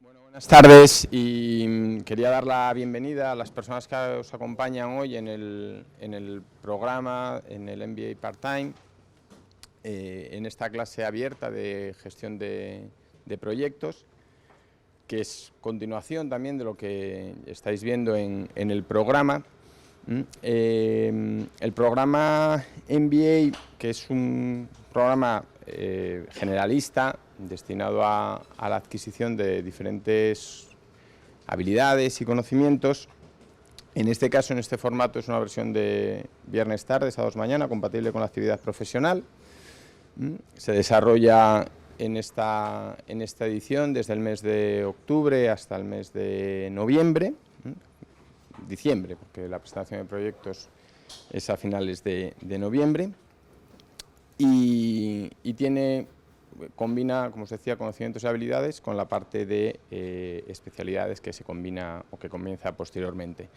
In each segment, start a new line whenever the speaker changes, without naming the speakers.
Buenas tardes y quería dar la bienvenida a las personas que os acompañan hoy en el programa, en el MBA Part-Time, en esta clase abierta de gestión de proyectos, que es continuación también de lo que estáis viendo en el programa. El programa MBA, que es un programa generalista, destinado a la adquisición de diferentes habilidades y conocimientos. En este caso, en este formato, es una versión de viernes tarde, sábados mañana, compatible con la actividad profesional. Se desarrolla en esta edición desde el mes de octubre hasta el mes de noviembre, diciembre, porque la presentación de proyectos es a finales de noviembre, y combina, como os decía, conocimientos y habilidades con la parte de especialidades que se combina o que comienza posteriormente.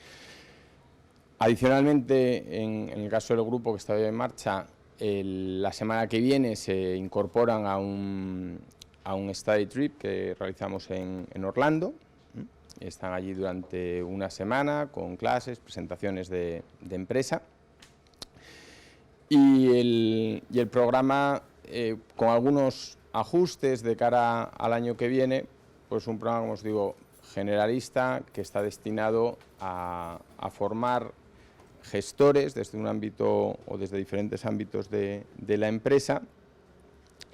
Adicionalmente, en el caso del grupo que está en marcha, la semana que viene se incorporan a un study trip que realizamos en Orlando. Están allí durante una semana con clases, presentaciones de empresa. Y el programa, con algunos ajustes de cara al año que viene, pues un programa, como os digo, generalista, que está destinado a formar gestores desde un ámbito o desde diferentes ámbitos de la empresa,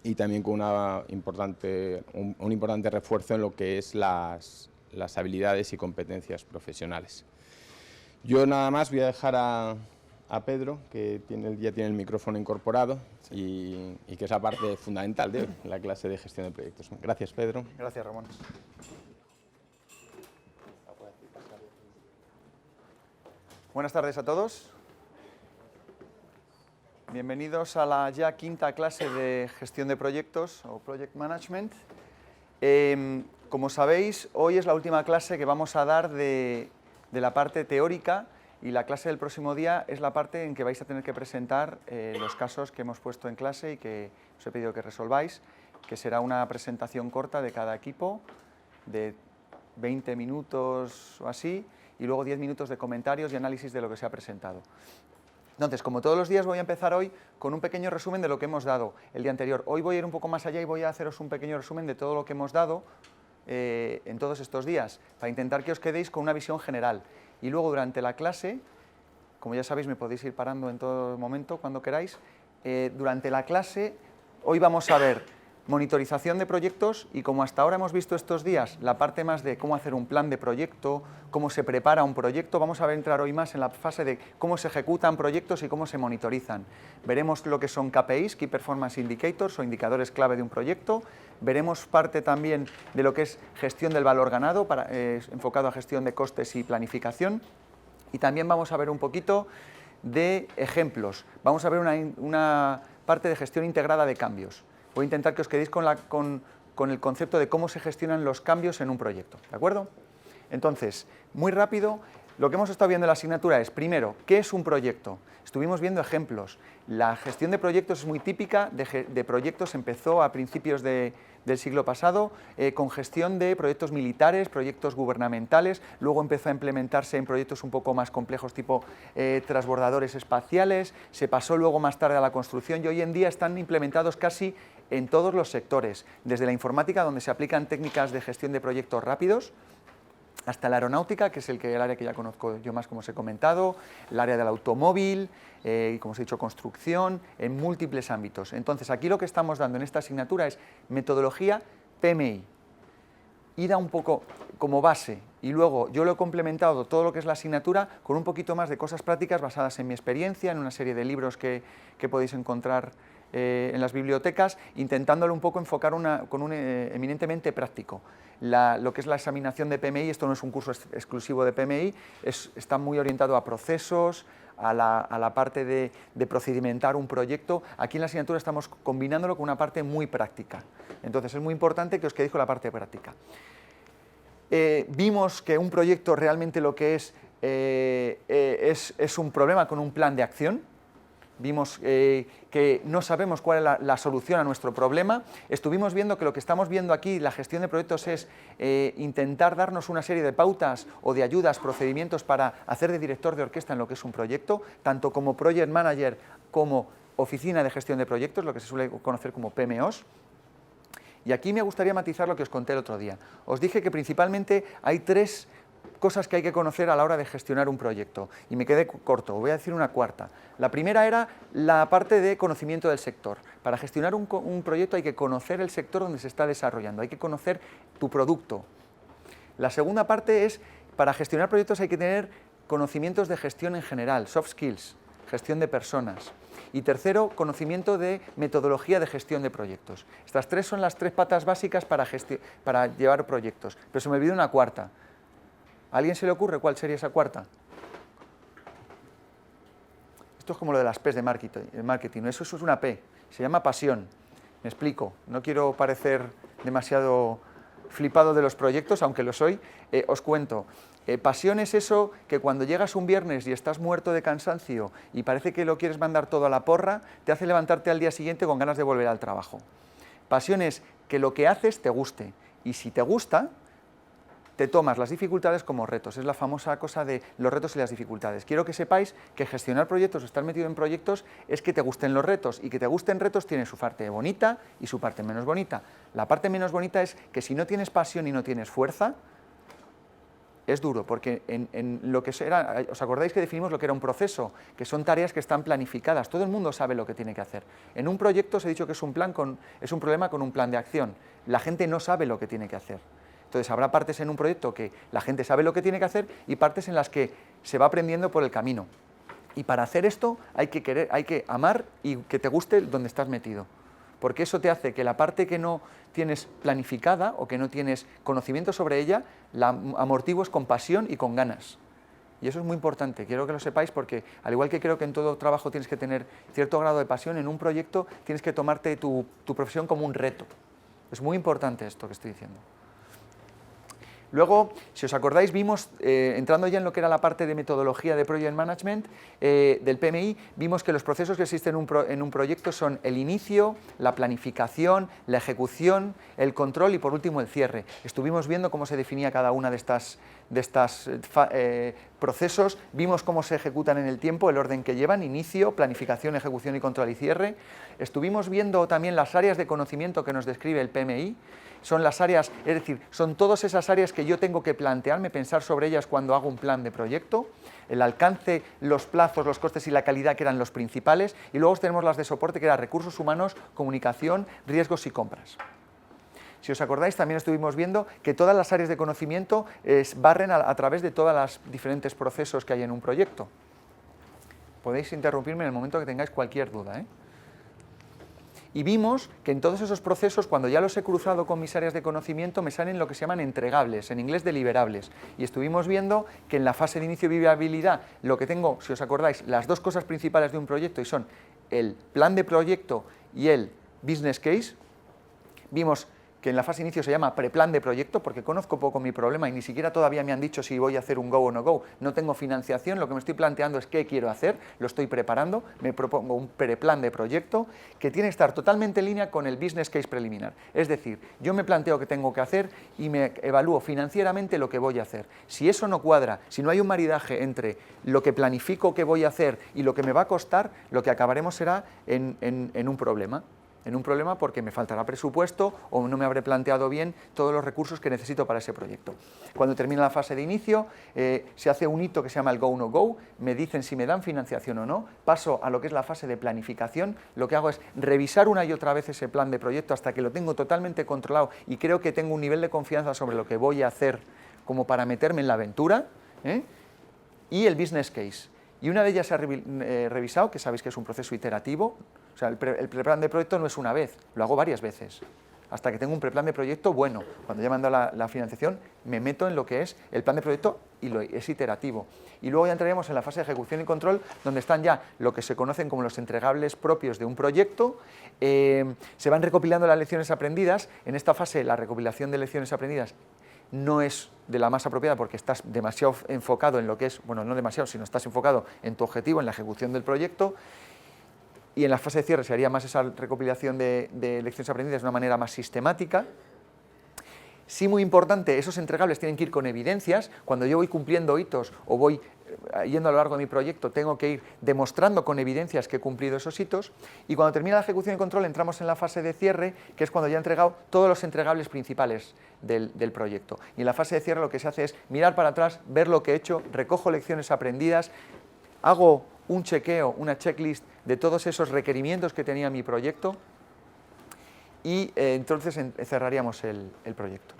y también con un importante refuerzo en lo que es las habilidades y competencias profesionales. Yo nada más voy a dejar a Pedro, que ya tiene el micrófono incorporado, sí, y que es la parte fundamental de la clase de gestión de proyectos. Gracias, Pedro.
Gracias, Ramón. Buenas tardes a todos. Bienvenidos a la ya quinta clase de gestión de proyectos o Project Management. Como sabéis, hoy es la última clase que vamos a dar de la parte teórica, y la clase del próximo día es la parte en que vais a tener que presentar los casos que hemos puesto en clase y que os he pedido que resolváis, que será una presentación corta de cada equipo, de 20 minutos o así, y luego 10 minutos de comentarios y análisis de lo que se ha presentado. Entonces, como todos los días, voy a empezar hoy con un pequeño resumen de lo que hemos dado el día anterior. Hoy voy a ir un poco más allá y voy a haceros un pequeño resumen de todo lo que hemos dado en todos estos días, para intentar que os quedéis con una visión general. Y luego, durante la clase, como ya sabéis, me podéis ir parando en todo momento, cuando queráis. Durante la clase, hoy vamos a ver monitorización de proyectos, y como hasta ahora hemos visto estos días, la parte más de cómo hacer un plan de proyecto, cómo se prepara un proyecto, vamos a entrar hoy más en la fase de cómo se ejecutan proyectos y cómo se monitorizan. Veremos lo que son KPIs, Key Performance Indicators, o indicadores clave de un proyecto. Veremos parte también de lo que es gestión del valor ganado, enfocado a gestión de costes y planificación. Y también vamos a ver un poquito de ejemplos. Vamos a ver una parte de gestión integrada de cambios. Voy a intentar que os quedéis con el concepto de cómo se gestionan los cambios en un proyecto, ¿de acuerdo? Entonces, muy rápido, lo que hemos estado viendo en la asignatura es, primero, ¿qué es un proyecto? Estuvimos viendo ejemplos. La gestión de proyectos es muy típica de proyectos, empezó a principios del siglo pasado con gestión de proyectos militares, proyectos gubernamentales, luego empezó a implementarse en proyectos un poco más complejos tipo transbordadores espaciales, se pasó luego más tarde a la construcción, y hoy en día están implementados casi en todos los sectores, desde la informática, donde se aplican técnicas de gestión de proyectos rápidos, hasta la aeronáutica, que es el área que ya conozco yo más, como os he comentado, el área del automóvil, y como os he dicho, construcción, en múltiples ámbitos. Entonces, aquí lo que estamos dando en esta asignatura es metodología PMI. Y da un poco como base, y luego yo lo he complementado todo lo que es la asignatura con un poquito más de cosas prácticas basadas en mi experiencia, en una serie de libros que podéis encontrar en las bibliotecas, intentándolo un poco enfocar con un eminentemente práctico. Lo que es la examinación de PMI, esto no es un curso exclusivo de PMI, está muy orientado a procesos, a la parte de procedimentar un proyecto. Aquí en la asignatura estamos combinándolo con una parte muy práctica. Entonces es muy importante que os quedéis con la parte práctica. Vimos que un proyecto realmente lo que es un problema con un plan de acción. vimos que no sabemos cuál es la solución a nuestro problema. Estuvimos viendo que lo que estamos viendo aquí, la gestión de proyectos, es intentar darnos una serie de pautas o de ayudas, procedimientos para hacer de director de orquesta en lo que es un proyecto, tanto como project manager como oficina de gestión de proyectos, lo que se suele conocer como PMOs. Y aquí me gustaría matizar lo que os conté el otro día. Os dije que principalmente hay 3 cosas que hay que conocer a la hora de gestionar un proyecto, y me quedé corto, voy a decir una cuarta. La primera era la parte de conocimiento del sector. Para gestionar un proyecto hay que conocer el sector donde se está desarrollando, hay que conocer tu producto. La segunda parte es, para gestionar proyectos hay que tener conocimientos de gestión en general, soft skills, gestión de personas. Y tercero, conocimiento de metodología de gestión de proyectos. Estas 3 son las 3 patas básicas para llevar proyectos, pero se me olvidó una cuarta. ¿A alguien se le ocurre cuál sería esa cuarta? Esto es como lo de las P's de marketing. Eso es una P, se llama pasión. Me explico, no quiero parecer demasiado flipado de los proyectos, aunque lo soy. Os cuento, pasión es eso que cuando llegas un viernes y estás muerto de cansancio y parece que lo quieres mandar todo a la porra, te hace levantarte al día siguiente con ganas de volver al trabajo. Pasión es que lo que haces te guste, y si te gusta, te tomas las dificultades como retos. Es la famosa cosa de los retos y las dificultades. Quiero que sepáis que gestionar proyectos o estar metido en proyectos es que te gusten los retos, y que te gusten retos tiene su parte bonita y su parte menos bonita. La parte menos bonita es que si no tienes pasión y no tienes fuerza, es duro, porque en lo que era, ¿os acordáis que definimos lo que era un proceso? Que son tareas que están planificadas, todo el mundo sabe lo que tiene que hacer. En un proyecto os he dicho que es un problema con un plan de acción. La gente no sabe lo que tiene que hacer. Entonces habrá partes en un proyecto que la gente sabe lo que tiene que hacer y partes en las que se va aprendiendo por el camino. Y para hacer esto hay que amar y que te guste donde estás metido. Porque eso te hace que la parte que no tienes planificada o que no tienes conocimiento sobre ella, la amortigues con pasión y con ganas. Y eso es muy importante, quiero que lo sepáis, porque al igual que creo que en todo trabajo tienes que tener cierto grado de pasión, en un proyecto tienes que tomarte tu profesión como un reto. Es muy importante esto que estoy diciendo. Luego, si os acordáis, vimos, entrando ya en lo que era la parte de metodología de Project Management del PMI, vimos que los procesos que existen en un proyecto son el inicio, la planificación, la ejecución, el control y por último el cierre. Estuvimos viendo cómo se definía cada una de estos procesos, vimos cómo se ejecutan en el tiempo, el orden que llevan, inicio, planificación, ejecución y control y cierre. Estuvimos viendo también las áreas de conocimiento que nos describe el PMI. Son las áreas, es decir, son todas esas áreas que yo tengo que plantearme, pensar sobre ellas cuando hago un plan de proyecto, el alcance, los plazos, los costes y la calidad, que eran los principales, y luego tenemos las de soporte, que eran recursos humanos, comunicación, riesgos y compras. Si os acordáis, también estuvimos viendo que todas las áreas de conocimiento barren a través de todos los diferentes procesos que hay en un proyecto. Podéis interrumpirme en el momento que tengáis cualquier duda, ¿eh? Y vimos que en todos esos procesos, cuando ya los he cruzado con mis áreas de conocimiento, me salen lo que se llaman entregables, en inglés deliverables. Y estuvimos viendo que en la fase de inicio y viabilidad, lo que tengo, si os acordáis, las 2 cosas principales de un proyecto, y son el plan de proyecto y el business case. Vimos que en la fase de inicio se llama preplan de proyecto, porque conozco poco mi problema y ni siquiera todavía me han dicho si voy a hacer un go o no go. No tengo financiación, lo que me estoy planteando es qué quiero hacer, lo estoy preparando, me propongo un preplan de proyecto que tiene que estar totalmente en línea con el business case preliminar. Es decir, yo me planteo qué tengo que hacer y me evalúo financieramente lo que voy a hacer. Si eso no cuadra, si no hay un maridaje entre lo que planifico que voy a hacer y lo que me va a costar, lo que acabaremos será en un problema. En un problema porque me faltará presupuesto o no me habré planteado bien todos los recursos que necesito para ese proyecto. Cuando termina la fase de inicio, se hace un hito que se llama el go o no go, me dicen si me dan financiación o no, paso a lo que es la fase de planificación, lo que hago es revisar una y otra vez ese plan de proyecto hasta que lo tengo totalmente controlado y creo que tengo un nivel de confianza sobre lo que voy a hacer como para meterme en la aventura, y el business case. Y una de ellas se ha revisado, que sabéis que es un proceso iterativo. O sea, el preplan de proyecto no es una vez, lo hago varias veces, hasta que tengo un preplan de proyecto bueno. Cuando ya me han dado la financiación, me meto en lo que es el plan de proyecto y es iterativo. Y luego ya entraremos en la fase de ejecución y control, donde están ya lo que se conocen como los entregables propios de un proyecto. Se van recopilando las lecciones aprendidas. En esta fase, la recopilación de lecciones aprendidas no es de la más apropiada porque estás demasiado enfocado en lo que es, bueno, no demasiado, sino estás enfocado en tu objetivo, en la ejecución del proyecto. y en la fase de cierre se haría más esa recopilación de lecciones aprendidas de una manera más sistemática. Sí, muy importante, esos entregables tienen que ir con evidencias. Cuando yo voy cumpliendo hitos o voy yendo a lo largo de mi proyecto, tengo que ir demostrando con evidencias que he cumplido esos hitos. Y cuando termina la ejecución y control, entramos en la fase de cierre, que es cuando ya he entregado todos los entregables principales del proyecto. Y en la fase de cierre lo que se hace es mirar para atrás, ver lo que he hecho, recojo lecciones aprendidas, hago un chequeo, una checklist de todos esos requerimientos que tenía mi proyecto y entonces cerraríamos el proyecto.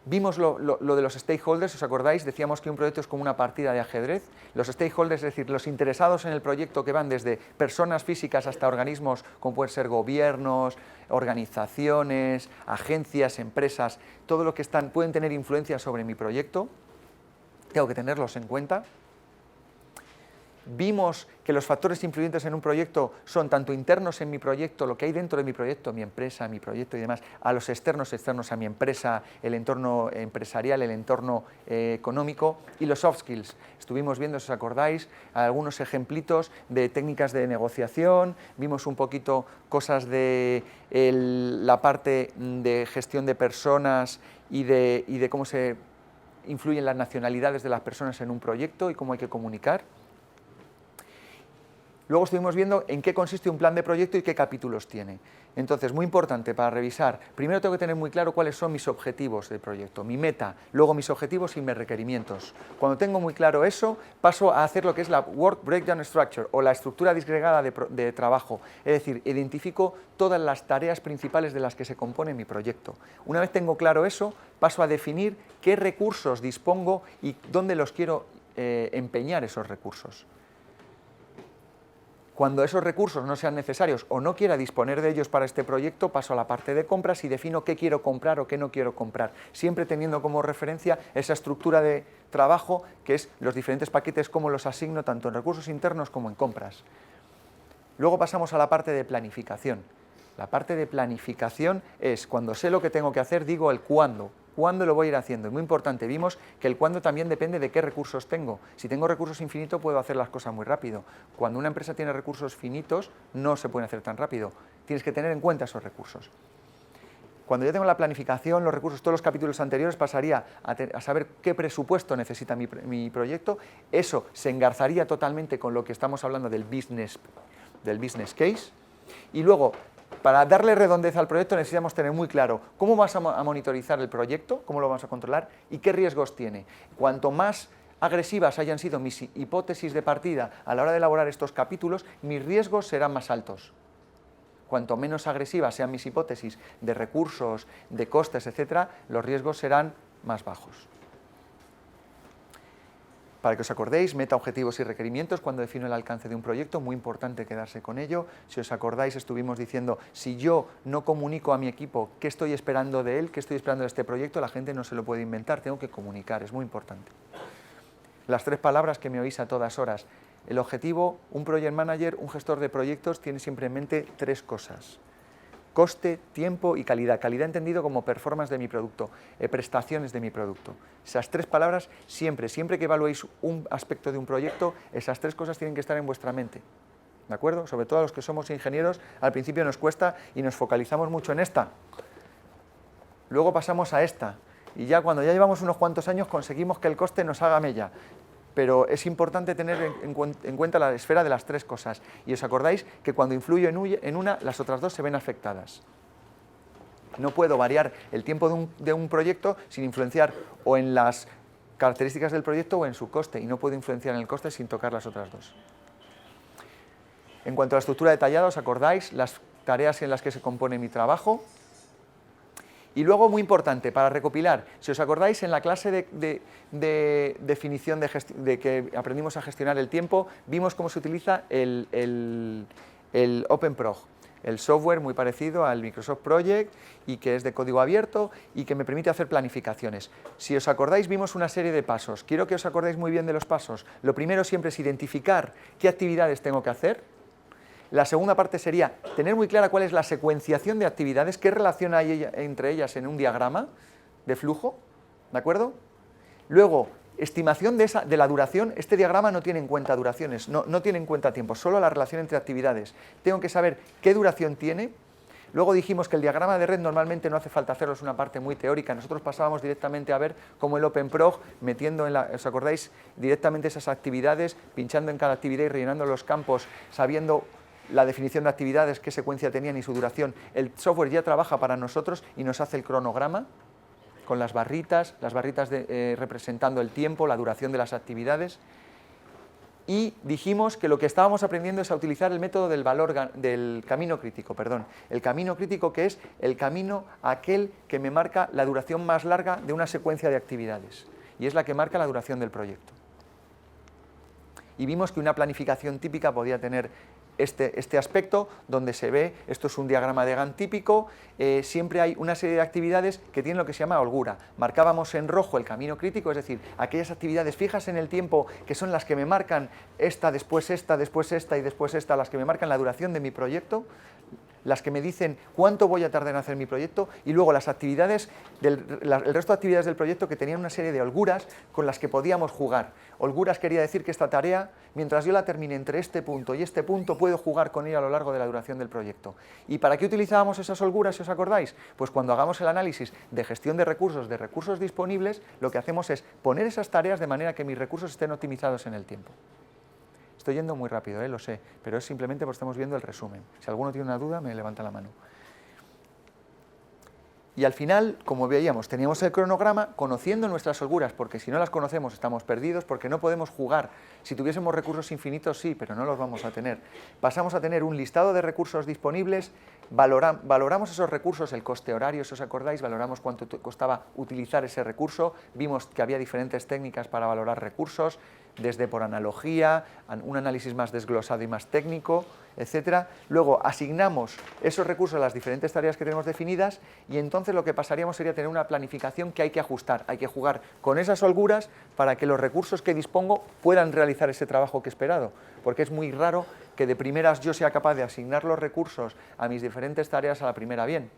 Vimos lo de los stakeholders, ¿os acordáis? Decíamos que un proyecto es como una partida de ajedrez. Los stakeholders, es decir, los interesados en el proyecto, que van desde personas físicas hasta organismos como pueden ser gobiernos, organizaciones, agencias, empresas, todo lo que pueden tener influencia sobre mi proyecto, tengo que tenerlos en cuenta. Vimos que los factores influyentes en un proyecto son tanto internos en mi proyecto, lo que hay dentro de mi proyecto, mi empresa, mi proyecto y demás, a los externos a mi empresa, el entorno empresarial, el entorno económico, y los soft skills. Estuvimos viendo, si os acordáis, algunos ejemplitos de técnicas de negociación, vimos un poquito cosas de la parte de gestión de personas y de cómo se influyen las nacionalidades de las personas en un proyecto y cómo hay que comunicar. Luego estuvimos viendo en qué consiste un plan de proyecto y qué capítulos tiene. Entonces, muy importante para revisar, primero tengo que tener muy claro cuáles son mis objetivos del proyecto, mi meta, luego mis objetivos y mis requerimientos. Cuando tengo muy claro eso, paso a hacer lo que es la Work Breakdown Structure o la estructura disgregada de trabajo, es decir, identifico todas las tareas principales de las que se compone mi proyecto. Una vez tengo claro eso, paso a definir qué recursos dispongo y dónde los quiero empeñar esos recursos. Cuando esos recursos no sean necesarios o no quiera disponer de ellos para este proyecto, paso a la parte de compras y defino qué quiero comprar o qué no quiero comprar, siempre teniendo como referencia esa estructura de trabajo que es los diferentes paquetes, cómo los asigno tanto en recursos internos como en compras. Luego pasamos a la parte de planificación. La parte de planificación es cuando sé lo que tengo que hacer, digo el cuándo. ¿Cuándo lo voy a ir haciendo? Es muy importante. Vimos que el cuándo también depende de qué recursos tengo. Si tengo recursos infinitos, puedo hacer las cosas muy rápido. Cuando una empresa tiene recursos finitos, no se pueden hacer tan rápido. Tienes que tener en cuenta esos recursos. Cuando yo tengo la planificación, los recursos, todos los capítulos anteriores, pasaría a saber qué presupuesto necesita mi proyecto. Eso se engarzaría totalmente con lo que estamos hablando del business case. Y luego, para darle redondez al proyecto necesitamos tener muy claro cómo vas a monitorizar el proyecto, cómo lo vamos a controlar y qué riesgos tiene. Cuanto más agresivas hayan sido mis hipótesis de partida a la hora de elaborar estos capítulos, mis riesgos serán más altos. Cuanto menos agresivas sean mis hipótesis de recursos, de costes, etc., los riesgos serán más bajos. Para que os acordéis, meta, objetivos y requerimientos cuando defino el alcance de un proyecto, muy importante quedarse con ello. Si os acordáis, estuvimos diciendo, si yo no comunico a mi equipo qué estoy esperando de él, qué estoy esperando de este proyecto, la gente no se lo puede inventar, tengo que comunicar, es muy importante. Las 3 palabras que me oís a todas horas. El objetivo, un project manager, un gestor de proyectos, tiene siempre en mente 3 cosas. Coste, tiempo y calidad. Calidad entendido como performance de mi producto, prestaciones de mi producto. Esas 3 palabras siempre que evaluéis un aspecto de un proyecto, esas 3 cosas tienen que estar en vuestra mente. ¿De acuerdo? Sobre todo a los que somos ingenieros, al principio nos cuesta y nos focalizamos mucho en esta. Luego pasamos a esta. Y ya cuando ya llevamos unos cuantos años conseguimos que el coste nos haga mella. Pero es importante tener en cuenta la esfera de las 3 cosas. Y os acordáis que cuando influyo en una, las otras 2 se ven afectadas. No puedo variar el tiempo de un proyecto sin influenciar o en las características del proyecto o en su coste. Y no puedo influenciar en el coste sin tocar las otras 2. En cuanto a la estructura detallada, os acordáis las tareas en las que se compone mi trabajo. Y luego, muy importante, para recopilar, si os acordáis, en la clase de definición de que aprendimos a gestionar el tiempo, vimos cómo se utiliza el OpenProj, el software muy parecido al Microsoft Project y que es de código abierto y que me permite hacer planificaciones. Si os acordáis, vimos una serie de pasos. Quiero que os acordéis muy bien de los pasos. Lo primero siempre es identificar qué actividades tengo que hacer. La segunda parte sería tener muy clara cuál es la secuenciación de actividades, qué relación hay entre ellas en un diagrama de flujo, ¿de acuerdo? Luego, Estimación de la duración. Este diagrama no tiene en cuenta duraciones, no tiene en cuenta tiempo, solo la relación entre actividades. Tengo que saber qué duración tiene. Luego dijimos que el diagrama de red normalmente no hace falta hacerlo, es una parte muy teórica. Nosotros pasábamos directamente a ver cómo el OpenProg, metiendo ¿os acordáis? Directamente esas actividades, pinchando en cada actividad y rellenando los campos, sabiendo la definición de actividades, qué secuencia tenían y su duración. El software ya trabaja para nosotros y nos hace el cronograma con las barritas representando el tiempo, la duración de las actividades. Y dijimos que lo que estábamos aprendiendo es a utilizar el método del camino crítico, el camino crítico, que es el camino aquel que me marca la duración más larga de una secuencia de actividades, y es la que marca la duración del proyecto. Y vimos que una planificación típica podía tener este aspecto, donde se ve, esto es un diagrama de Gantt típico, siempre hay una serie de actividades que tienen lo que se llama holgura. Marcábamos en rojo el camino crítico, es decir, aquellas actividades fijas en el tiempo que son las que me marcan esta, después esta, después esta y después esta, las que me marcan la duración de mi proyecto, las que me dicen cuánto voy a tardar en hacer mi proyecto, y luego las actividades, el resto de actividades del proyecto que tenían una serie de holguras con las que podíamos jugar. Holguras quería decir que esta tarea, mientras yo la termine entre este punto y este punto, puedo jugar con ella a lo largo de la duración del proyecto. ¿Y para qué utilizábamos esas holguras, si os acordáis? Pues cuando hagamos el análisis de gestión de recursos disponibles, lo que hacemos es poner esas tareas de manera que mis recursos estén optimizados en el tiempo. Estoy yendo muy rápido, lo sé, pero es simplemente porque estamos viendo el resumen. Si alguno tiene una duda, me levanta la mano. Y al final, como veíamos, teníamos el cronograma conociendo nuestras holguras, porque si no las conocemos estamos perdidos, porque no podemos jugar. Si tuviésemos recursos infinitos, sí, pero no los vamos a tener. Pasamos a tener un listado de recursos disponibles, valoramos esos recursos, el coste horario, si os acordáis, valoramos cuánto costaba utilizar ese recurso, vimos que había diferentes técnicas para valorar recursos, desde por analogía, un análisis más desglosado y más técnico, etcétera. Luego asignamos esos recursos a las diferentes tareas que tenemos definidas, y entonces lo que pasaríamos sería tener una planificación que hay que ajustar, hay que jugar con esas holguras para que los recursos que dispongo puedan realizar ese trabajo que he esperado, porque es muy raro que de primeras yo sea capaz de asignar los recursos a mis diferentes tareas a la primera bien.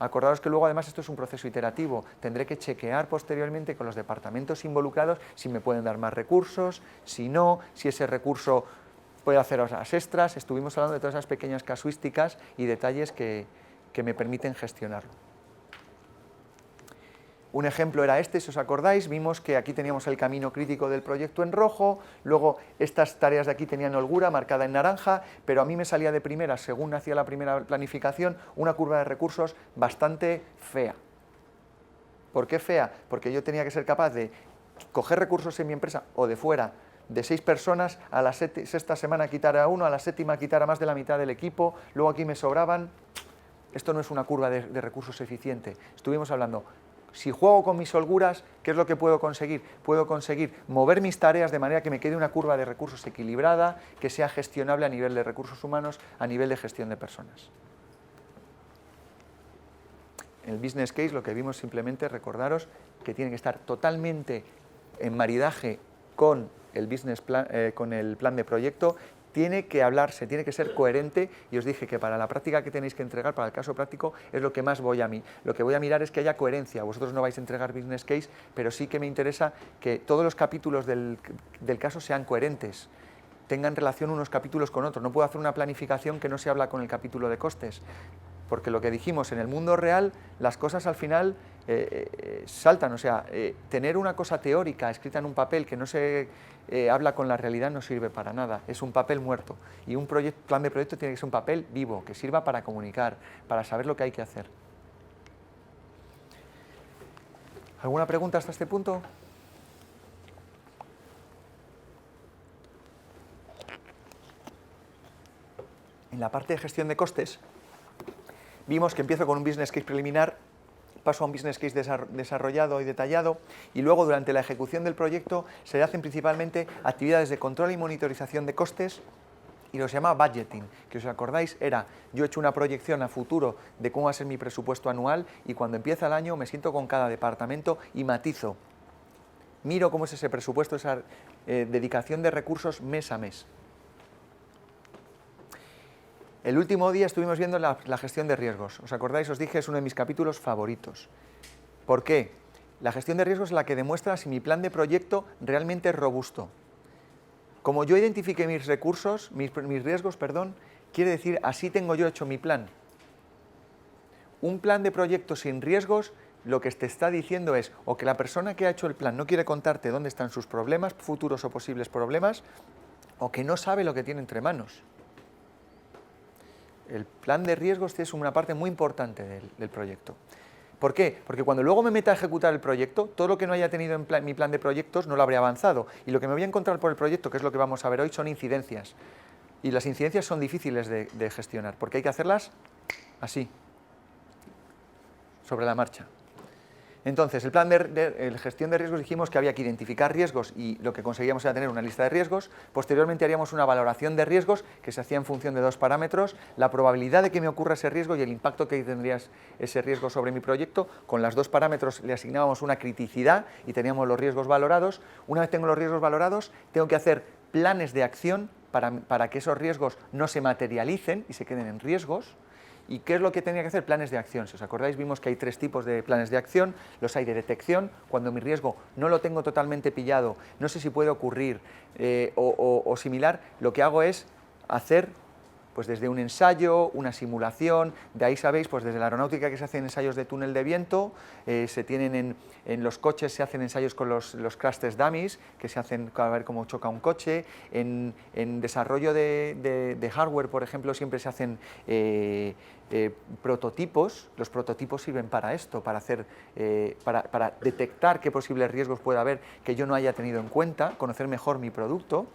Acordaros que luego además esto es un proceso iterativo, tendré que chequear posteriormente con los departamentos involucrados si me pueden dar más recursos, si no, si ese recurso puede hacer horas extras. Estuvimos hablando de todas esas pequeñas casuísticas y detalles que me permiten gestionarlo. Un ejemplo era este, si os acordáis, vimos que aquí teníamos el camino crítico del proyecto en rojo, luego estas tareas de aquí tenían holgura marcada en naranja, pero a mí me salía de primera, según hacía la primera planificación, una curva de recursos bastante fea. ¿Por qué fea? Porque yo tenía que ser capaz de coger recursos en mi empresa o de fuera, de 6 personas, a la sexta semana quitar a uno, a la séptima quitar a más de la mitad del equipo, luego aquí me sobraban. Esto no es una curva de recursos eficiente. Estuvimos hablando, si juego con mis holguras, ¿qué es lo que puedo conseguir? Puedo conseguir mover mis tareas de manera que me quede una curva de recursos equilibrada, que sea gestionable a nivel de recursos humanos, a nivel de gestión de personas. En el business case lo que vimos simplemente, recordaros que tiene que estar totalmente en maridaje con el business plan, con el plan de proyecto. Tiene que hablarse, tiene que ser coherente, y os dije que para la práctica que tenéis que entregar, para el caso práctico, es lo que más lo que voy a mirar es que haya coherencia. Vosotros no vais a entregar business case, pero sí que me interesa que todos los capítulos del caso sean coherentes, tengan relación unos capítulos con otros. No puedo hacer una planificación que no se habla con el capítulo de costes, porque lo que dijimos, en el mundo real las cosas al final saltan, o sea, tener una cosa teórica escrita en un papel que no se habla con la realidad no sirve para nada, es un papel muerto, y un plan de proyecto tiene que ser un papel vivo, que sirva para comunicar, para saber lo que hay que hacer. ¿Alguna pregunta hasta este punto? En la parte de gestión de costes, vimos que empiezo con un business case preliminar, paso a un business case desarrollado y detallado, y luego durante la ejecución del proyecto se hacen principalmente actividades de control y monitorización de costes, y lo se llama budgeting, que os acordáis era, yo he hecho una proyección a futuro de cómo va a ser mi presupuesto anual, y cuando empieza el año me siento con cada departamento y matizo, miro cómo es ese presupuesto, esa dedicación de recursos mes a mes. El último día estuvimos viendo la gestión de riesgos. ¿Os acordáis? Os dije, es uno de mis capítulos favoritos. ¿Por qué? La gestión de riesgos es la que demuestra si mi plan de proyecto realmente es robusto. Como yo identifique mis recursos, mis riesgos, perdón, quiere decir así tengo yo hecho mi plan. Un plan de proyecto sin riesgos lo que te está diciendo es o que la persona que ha hecho el plan no quiere contarte dónde están sus problemas, futuros o posibles problemas, o que no sabe lo que tiene entre manos. El plan de riesgos es una parte muy importante del proyecto. ¿Por qué? Porque cuando luego me meta a ejecutar el proyecto, todo lo que no haya tenido en mi plan de proyectos no lo habré avanzado. Y lo que me voy a encontrar por el proyecto, que es lo que vamos a ver hoy, son incidencias. Y las incidencias son difíciles de gestionar, porque hay que hacerlas así, sobre la marcha. Entonces, el plan de gestión de riesgos dijimos que había que identificar riesgos y lo que conseguíamos era tener una lista de riesgos. Posteriormente haríamos una valoración de riesgos que se hacía en función de dos parámetros, la probabilidad de que me ocurra ese riesgo y el impacto que tendría ese riesgo sobre mi proyecto. Con los dos parámetros le asignábamos una criticidad y teníamos los riesgos valorados. Una vez tengo los riesgos valorados, tengo que hacer planes de acción para que esos riesgos no se materialicen y se queden en riesgos. ¿Y qué es lo que tenía que hacer? Planes de acción. Si os acordáis, vimos que hay tres tipos de planes de acción. Los hay de detección, cuando mi riesgo no lo tengo totalmente pillado, no sé si puede ocurrir o similar, lo que hago es hacer pues desde un ensayo, una simulación, de ahí sabéis, pues desde la aeronáutica que se hacen ensayos de túnel de viento, se tienen en los coches se hacen ensayos con los crash test dummies, que se hacen para ver cómo choca un coche, en desarrollo de hardware, por ejemplo, siempre se hacen prototipos. Los prototipos sirven para esto, para detectar qué posibles riesgos puede haber que yo no haya tenido en cuenta, conocer mejor mi producto.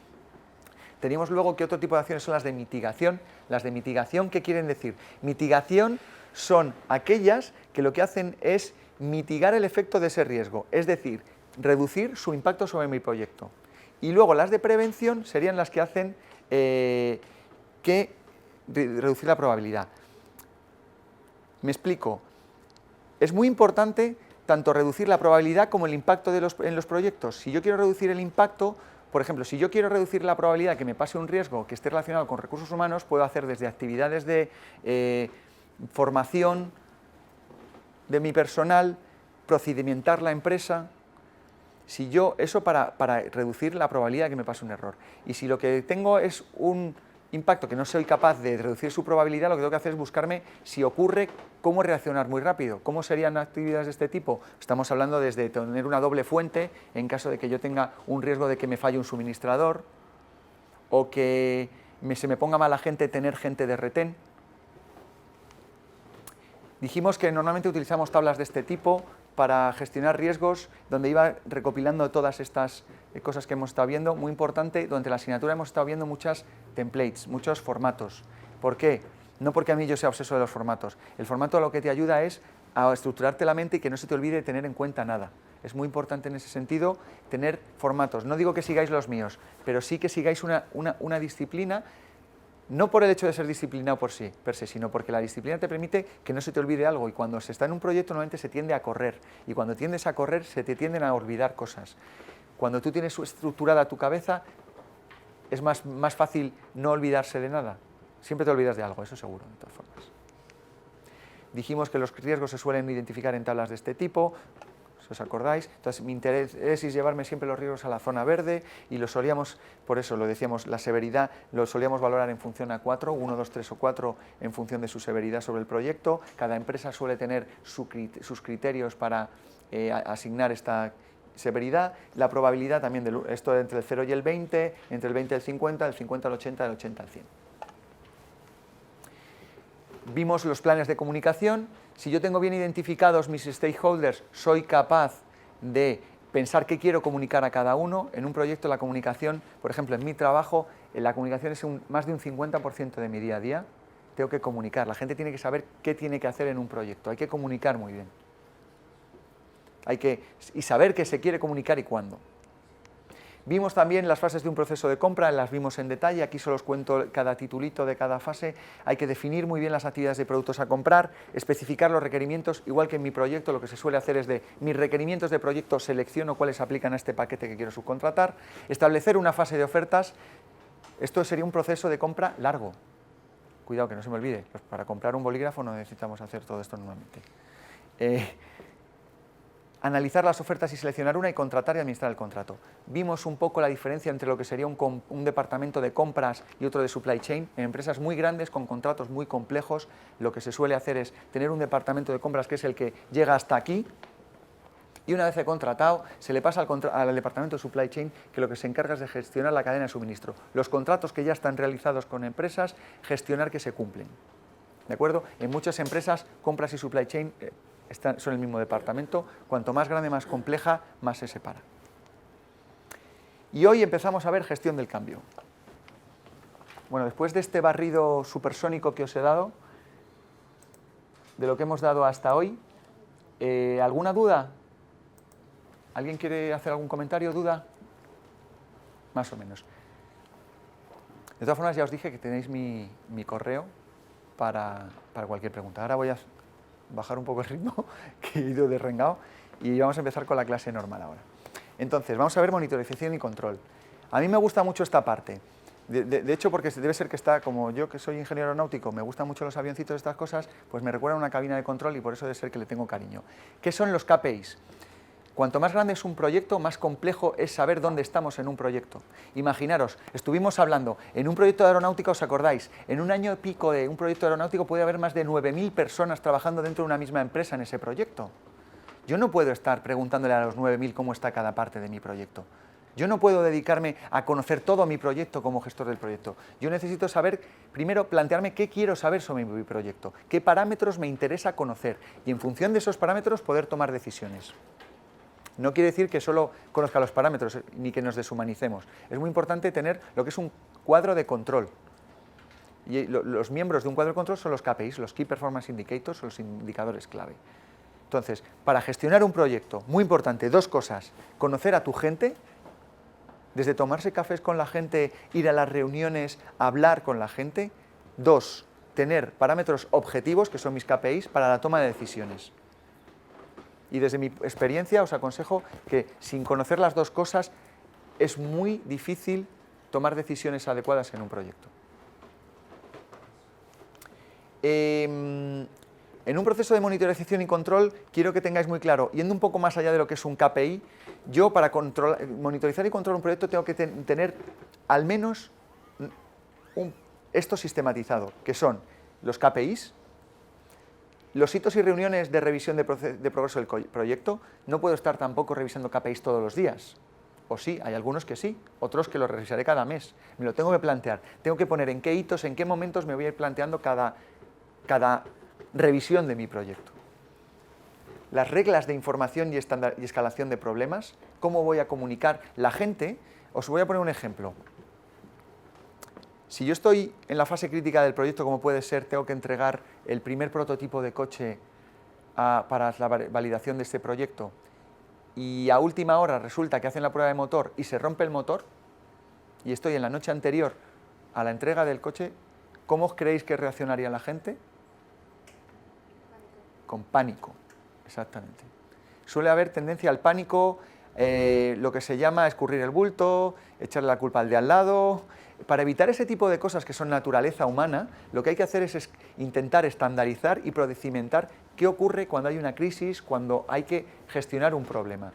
Teníamos luego que otro tipo de acciones son las de mitigación. Las de mitigación, ¿qué quieren decir? Mitigación son aquellas que lo que hacen es mitigar el efecto de ese riesgo, es decir, reducir su impacto sobre mi proyecto. Y luego las de prevención serían las que hacen reducir la probabilidad. Me explico. Es muy importante tanto reducir la probabilidad como el impacto en los proyectos. Si yo quiero reducir el impacto, por ejemplo, si yo quiero reducir la probabilidad de que me pase un riesgo que esté relacionado con recursos humanos, puedo hacer desde actividades de formación de mi personal, procedimentar la empresa, eso para reducir la probabilidad de que me pase un error. Y si lo que tengo es un impacto que no soy capaz de reducir su probabilidad, lo que tengo que hacer es buscarme, si ocurre, cómo reaccionar muy rápido. ¿Cómo serían actividades de este tipo? Estamos hablando desde tener una doble fuente en caso de que yo tenga un riesgo de que me falle un suministrador o que se me ponga mala gente, tener gente de retén. Dijimos que normalmente utilizamos tablas de este tipo para gestionar riesgos, donde iba recopilando todas estas cosas que hemos estado viendo. Muy importante, durante la asignatura hemos estado viendo muchas templates, muchos formatos. ¿Por qué? No porque a mí yo sea obseso de los formatos. El formato lo que te ayuda es a estructurarte la mente y que no se te olvide tener en cuenta nada. Es muy importante en ese sentido tener formatos. No digo que sigáis los míos, pero sí que sigáis una disciplina, no por el hecho de ser disciplinado per se, sino porque la disciplina te permite que no se te olvide algo, y cuando se está en un proyecto normalmente se tiende a correr, y cuando tiendes a correr se te tienden a olvidar cosas. Cuando tú tienes estructurada tu cabeza es más fácil no olvidarse de nada. Siempre te olvidas de algo, eso seguro, de todas formas. Dijimos que los riesgos se suelen identificar en tablas de este tipo, si os acordáis. Entonces, mi interés es llevarme siempre los riesgos a la zona verde, y lo solíamos, por eso lo decíamos, la severidad lo solíamos valorar en función a 4, 1, 2, 3 o 4, en función de su severidad sobre el proyecto. Cada empresa suele tener sus criterios para asignar esta severidad. La probabilidad también, esto entre el 0 y el 20, entre el 20 y el 50, del 50 al 80, del 80 al 100. Vimos los planes de comunicación. Si yo tengo bien identificados mis stakeholders, soy capaz de pensar qué quiero comunicar a cada uno. En un proyecto la comunicación, por ejemplo, en mi trabajo, la comunicación es más de un 50% de mi día a día. Tengo que comunicar. La gente tiene que saber qué tiene que hacer en un proyecto. Hay que comunicar muy bien. Y saber qué se quiere comunicar y cuándo. Vimos también las fases de un proceso de compra, las vimos en detalle. Aquí solo os cuento cada titulito de cada fase. Hay que definir muy bien las actividades de productos a comprar, especificar los requerimientos, igual que en mi proyecto lo que se suele hacer es de mis requerimientos de proyecto selecciono cuáles aplican a este paquete que quiero subcontratar, establecer una fase de ofertas. Esto sería un proceso de compra largo. Cuidado que no se me olvide, para comprar un bolígrafo no necesitamos hacer todo esto normalmente. analizar las ofertas y seleccionar una y contratar y administrar el contrato. Vimos un poco la diferencia entre lo que sería un departamento de compras y otro de supply chain. En empresas muy grandes, con contratos muy complejos, lo que se suele hacer es tener un departamento de compras que es el que llega hasta aquí, y una vez contratado, se le pasa al departamento de supply chain, que lo que se encarga es de gestionar la cadena de suministro. Los contratos que ya están realizados con empresas, gestionar que se cumplen. ¿De acuerdo? En muchas empresas, compras y supply chain son el mismo departamento. Cuanto más grande, más compleja, más se separa. Y hoy empezamos a ver gestión del cambio. Bueno, después de este barrido supersónico que os he dado, de lo que hemos dado hasta hoy, ¿alguna duda? ¿Alguien quiere hacer algún comentario, duda? Más o menos. De todas formas, ya os dije que tenéis mi correo para cualquier pregunta. Ahora voy a bajar un poco el ritmo, que he ido derrengado, y vamos a empezar con la clase normal ahora. Entonces, vamos a ver monitorización y control. A mí me gusta mucho esta parte. De hecho, porque debe ser que está, como yo que soy ingeniero aeronáutico, me gustan mucho los avioncitos, estas cosas, pues me recuerda a una cabina de control y por eso debe ser que le tengo cariño. ¿Qué son los KPIs? Cuanto más grande es un proyecto, más complejo es saber dónde estamos en un proyecto. Imaginaros, estuvimos hablando, en un proyecto de aeronáutica, ¿os acordáis? En un año y pico de un proyecto aeronáutico puede haber más de 9.000 personas trabajando dentro de una misma empresa en ese proyecto. Yo no puedo estar preguntándole a los 9.000 cómo está cada parte de mi proyecto. Yo no puedo dedicarme a conocer todo mi proyecto como gestor del proyecto. Yo necesito saber, primero, plantearme qué quiero saber sobre mi proyecto, qué parámetros me interesa conocer y en función de esos parámetros poder tomar decisiones. No quiere decir que solo conozca los parámetros ni que nos deshumanicemos. Es muy importante tener lo que es un cuadro de control. Y los miembros de un cuadro de control son los KPIs, los Key Performance Indicators, o los indicadores clave. Entonces, para gestionar un proyecto, muy importante, dos cosas. Conocer a tu gente, desde tomarse cafés con la gente, ir a las reuniones, hablar con la gente. Dos, tener parámetros objetivos, que son mis KPIs, para la toma de decisiones. Y desde mi experiencia os aconsejo que sin conocer las dos cosas es muy difícil tomar decisiones adecuadas en un proyecto. En un proceso de monitorización y control quiero que tengáis muy claro, yendo un poco más allá de lo que es un KPI, yo para monitorizar y controlar un proyecto tengo que tener al menos esto sistematizado, que son los KPIs, los hitos y reuniones de revisión de progreso del proyecto. No puedo estar tampoco revisando KPIs todos los días. O sí, hay algunos que sí, otros que los revisaré cada mes. Me lo tengo que plantear. Tengo que poner en qué hitos, en qué momentos me voy a ir planteando cada revisión de mi proyecto. Las reglas de información y escalación de problemas, cómo voy a comunicar la gente. Os voy a poner un ejemplo. Si yo estoy en la fase crítica del proyecto, como puede ser, tengo que entregar el primer prototipo de coche para la validación de este proyecto y a última hora resulta que hacen la prueba de motor y se rompe el motor y estoy en la noche anterior a la entrega del coche, ¿cómo creéis que reaccionaría la gente? Con pánico, exactamente. Suele haber tendencia al pánico, lo que se llama escurrir el bulto, echarle la culpa al de al lado. Para evitar ese tipo de cosas que son naturaleza humana, lo que hay que hacer es intentar estandarizar y procedimentar qué ocurre cuando hay una crisis, cuando hay que gestionar un problema.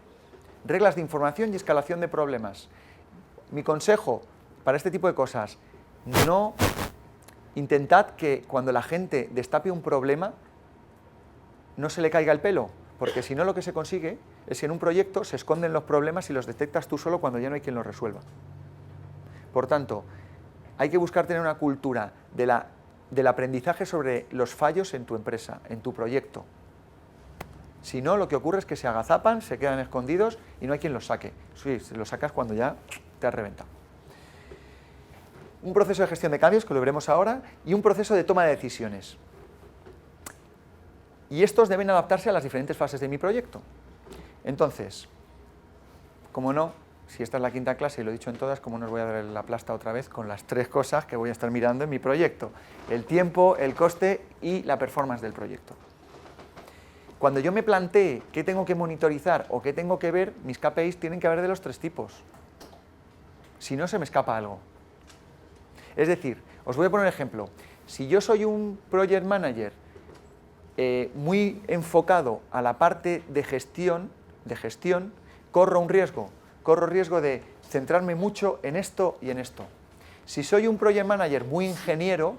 Reglas de información y escalación de problemas. Mi consejo para este tipo de cosas, no intentad que cuando la gente destape un problema no se le caiga el pelo, porque si no lo que se consigue es que en un proyecto se esconden los problemas y los detectas tú solo cuando ya no hay quien los resuelva. Por tanto, hay que buscar tener una cultura del aprendizaje sobre los fallos en tu empresa, en tu proyecto. Si no, lo que ocurre es que se agazapan, se quedan escondidos y no hay quien los saque. Sí, los sacas cuando ya te has reventado. Un proceso de gestión de cambios, que lo veremos ahora, y un proceso de toma de decisiones. Y estos deben adaptarse a las diferentes fases de mi proyecto. Entonces, como no, si esta es la quinta clase y lo he dicho en todas, ¿cómo no os voy a dar la plasta otra vez con las tres cosas que voy a estar mirando en mi proyecto? El tiempo, el coste y la performance del proyecto. Cuando yo me plantee qué tengo que monitorizar o qué tengo que ver, mis KPIs tienen que haber de los tres tipos. Si no, se me escapa algo. Es decir, os voy a poner un ejemplo. Si yo soy un project manager muy enfocado a la parte de gestión, de gestión, corro riesgo de centrarme mucho en esto y en esto. Si soy un project manager muy ingeniero,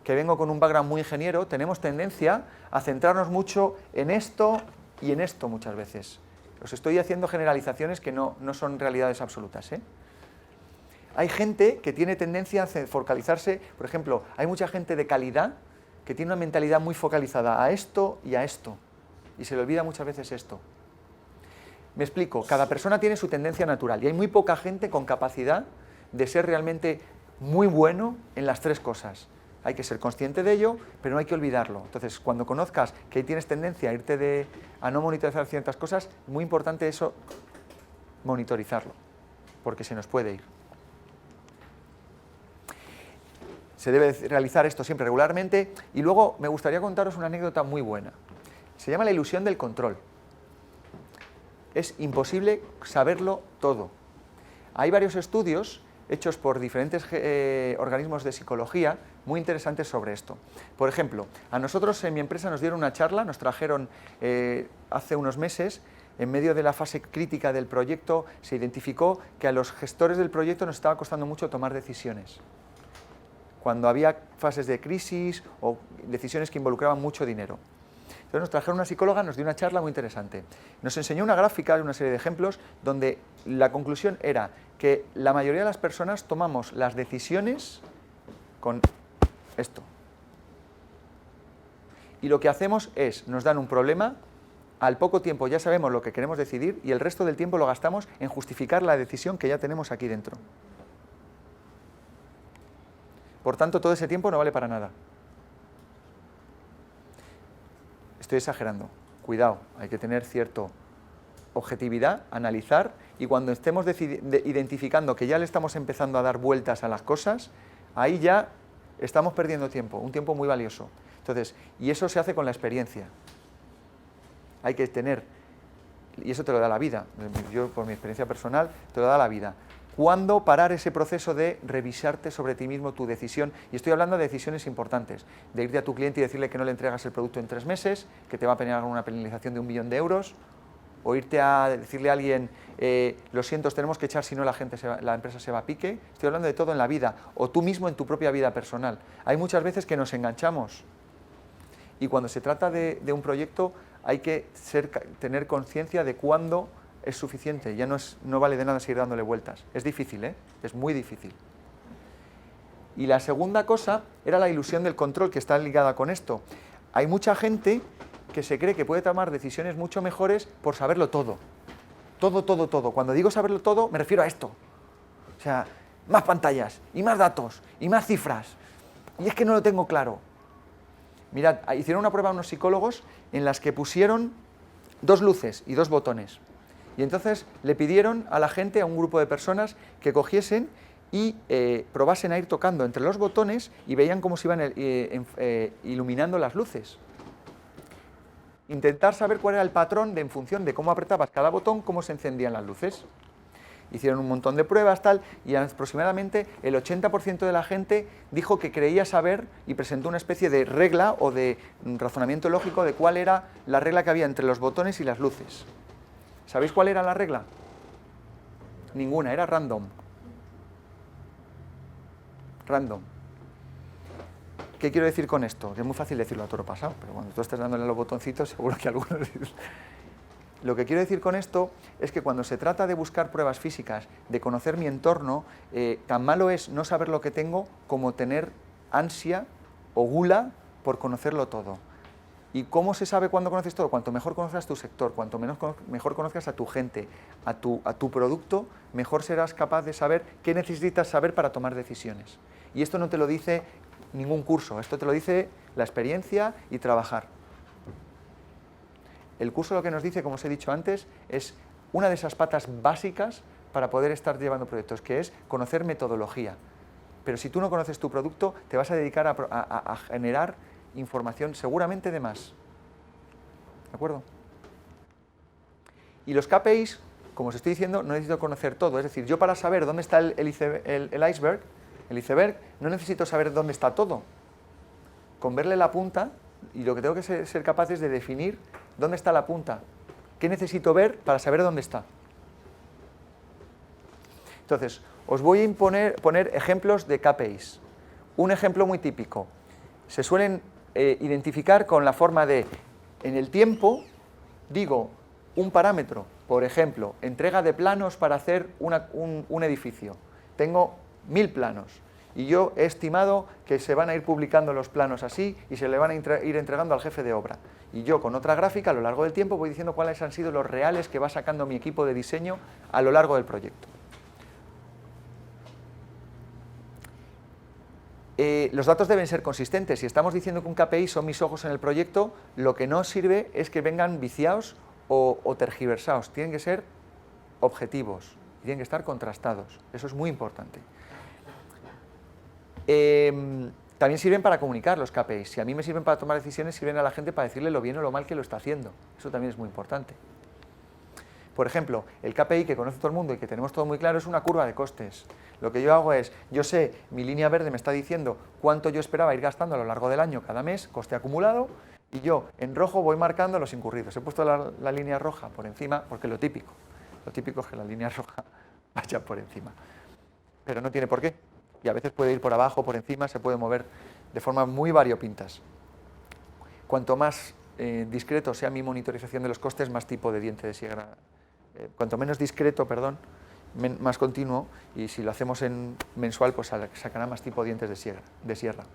que vengo con un background muy ingeniero, tenemos tendencia a centrarnos mucho en esto y en esto muchas veces. Os estoy haciendo generalizaciones que no son realidades absolutas, ¿eh? Hay gente que tiene tendencia a focalizarse, por ejemplo, hay mucha gente de calidad que tiene una mentalidad muy focalizada a esto y a esto, y se le olvida muchas veces esto. Me explico, cada persona tiene su tendencia natural y hay muy poca gente con capacidad de ser realmente muy bueno en las tres cosas. Hay que ser consciente de ello, pero no hay que olvidarlo. Entonces, cuando conozcas que tienes tendencia a irte a no monitorizar ciertas cosas, muy importante eso, monitorizarlo, porque se nos puede ir. Se debe realizar esto siempre regularmente y luego me gustaría contaros una anécdota muy buena. Se llama la ilusión del control. Es imposible saberlo todo. Hay varios estudios hechos por diferentes organismos de psicología muy interesantes sobre esto. Por ejemplo, a nosotros en mi empresa nos dieron una charla, nos trajeron hace unos meses, en medio de la fase crítica del proyecto, se identificó que a los gestores del proyecto nos estaba costando mucho tomar decisiones. Cuando había fases de crisis o decisiones que involucraban mucho dinero. Entonces nos trajeron una psicóloga, nos dio una charla muy interesante. Nos enseñó una gráfica, una serie de ejemplos, donde la conclusión era que la mayoría de las personas tomamos las decisiones con esto. Y lo que hacemos es, nos dan un problema, al poco tiempo ya sabemos lo que queremos decidir y el resto del tiempo lo gastamos en justificar la decisión que ya tenemos aquí dentro. Por tanto, todo ese tiempo no vale para nada. Estoy exagerando. Cuidado, hay que tener cierta objetividad, analizar, y cuando estemos identificando que ya le estamos empezando a dar vueltas a las cosas, ahí ya estamos perdiendo tiempo, un tiempo muy valioso. Entonces, y eso se hace con la experiencia. Hay que tener, y eso te lo da la vida, yo por mi experiencia personal, te lo da la vida. ¿Cuándo parar ese proceso de revisarte sobre ti mismo, tu decisión? Y estoy hablando de decisiones importantes, de irte a tu cliente y decirle que no le entregas el producto en 3 meses, que te va a pegar una penalización de 1 millón de euros, o irte a decirle a alguien, lo siento, os tenemos que echar, si no la empresa se va a pique. Estoy hablando de todo en la vida, o tú mismo en tu propia vida personal. Hay muchas veces que nos enganchamos, y cuando se trata de un proyecto hay que tener conciencia de cuándo es suficiente, ya no vale de nada seguir dándole vueltas. Es difícil, ¿eh? Es muy difícil. Y la segunda cosa era la ilusión del control, que está ligada con esto. Hay mucha gente que se cree que puede tomar decisiones mucho mejores por saberlo todo. Todo. Cuando digo saberlo todo, me refiero a esto. O sea, más pantallas, y más datos, y más cifras. Y es que no lo tengo claro. Mirad, hicieron una prueba unos psicólogos en las que pusieron 2 luces y 2 botones. Y entonces le pidieron a la gente, a un grupo de personas, que cogiesen y probasen a ir tocando entre los botones y veían cómo se iban iluminando las luces. Intentar saber cuál era el patrón en función de cómo apretabas cada botón, cómo se encendían las luces. Hicieron un montón de pruebas, y aproximadamente el 80% de la gente dijo que creía saber y presentó una especie de regla o de razonamiento lógico de cuál era la regla que había entre los botones y las luces. ¿Sabéis cuál era la regla? Ninguna, era random. Random. ¿Qué quiero decir con esto? Que es muy fácil decirlo a toro pasado, pero cuando tú estás dándole a los botoncitos seguro que algunos... Lo que quiero decir con esto es que cuando se trata de buscar pruebas físicas, de conocer mi entorno, tan malo es no saber lo que tengo como tener ansia o gula por conocerlo todo. ¿Y cómo se sabe cuándo conoces todo? Cuanto mejor conozcas tu sector, cuanto mejor conozcas a tu gente, a tu producto, mejor serás capaz de saber qué necesitas saber para tomar decisiones. Y esto no te lo dice ningún curso, esto te lo dice la experiencia y trabajar. El curso lo que nos dice, como os he dicho antes, es una de esas patas básicas para poder estar llevando proyectos, que es conocer metodología. Pero si tú no conoces tu producto, te vas a dedicar a generar información seguramente de más. ¿De acuerdo? Y los KPIs, como os estoy diciendo, no necesito conocer todo. Es decir, yo para saber dónde está el iceberg, no necesito saber dónde está todo. Con verle la punta, y lo que tengo que ser capaz es de definir dónde está la punta. ¿Qué necesito ver para saber dónde está? Entonces, os voy a poner ejemplos de KPIs. Un ejemplo muy típico. Se suelen identificar con la forma de, en el tiempo, digo, un parámetro, por ejemplo, entrega de planos para hacer un edificio. Tengo 1000 planos y yo he estimado que se van a ir publicando los planos así y se le van a ir entregando al jefe de obra. Y yo con otra gráfica a lo largo del tiempo voy diciendo cuáles han sido los reales que va sacando mi equipo de diseño a lo largo del proyecto. Los datos deben ser consistentes. Si estamos diciendo que un KPI son mis ojos en el proyecto, lo que no sirve es que vengan viciados o tergiversados. Tienen que ser objetivos, tienen que estar contrastados. Eso es muy importante. También sirven para comunicar los KPIs. Si a mí me sirven para tomar decisiones, sirven a la gente para decirle lo bien o lo mal que lo está haciendo. Eso también es muy importante. Por ejemplo, el KPI que conoce todo el mundo y que tenemos todo muy claro es una curva de costes. Lo que yo hago es, yo sé, mi línea verde me está diciendo cuánto yo esperaba ir gastando a lo largo del año cada mes, coste acumulado, y yo en rojo voy marcando los incurridos. He puesto la línea roja por encima porque lo típico es que la línea roja vaya por encima. Pero no tiene por qué. Y a veces puede ir por abajo, por encima, se puede mover de formas muy variopintas. Cuanto más discreto sea mi monitorización de los costes, más tipo de diente de sierra. Cuanto menos discreto, perdón, más continuo, y si lo hacemos en mensual, pues sacará más tipo de dientes de sierra.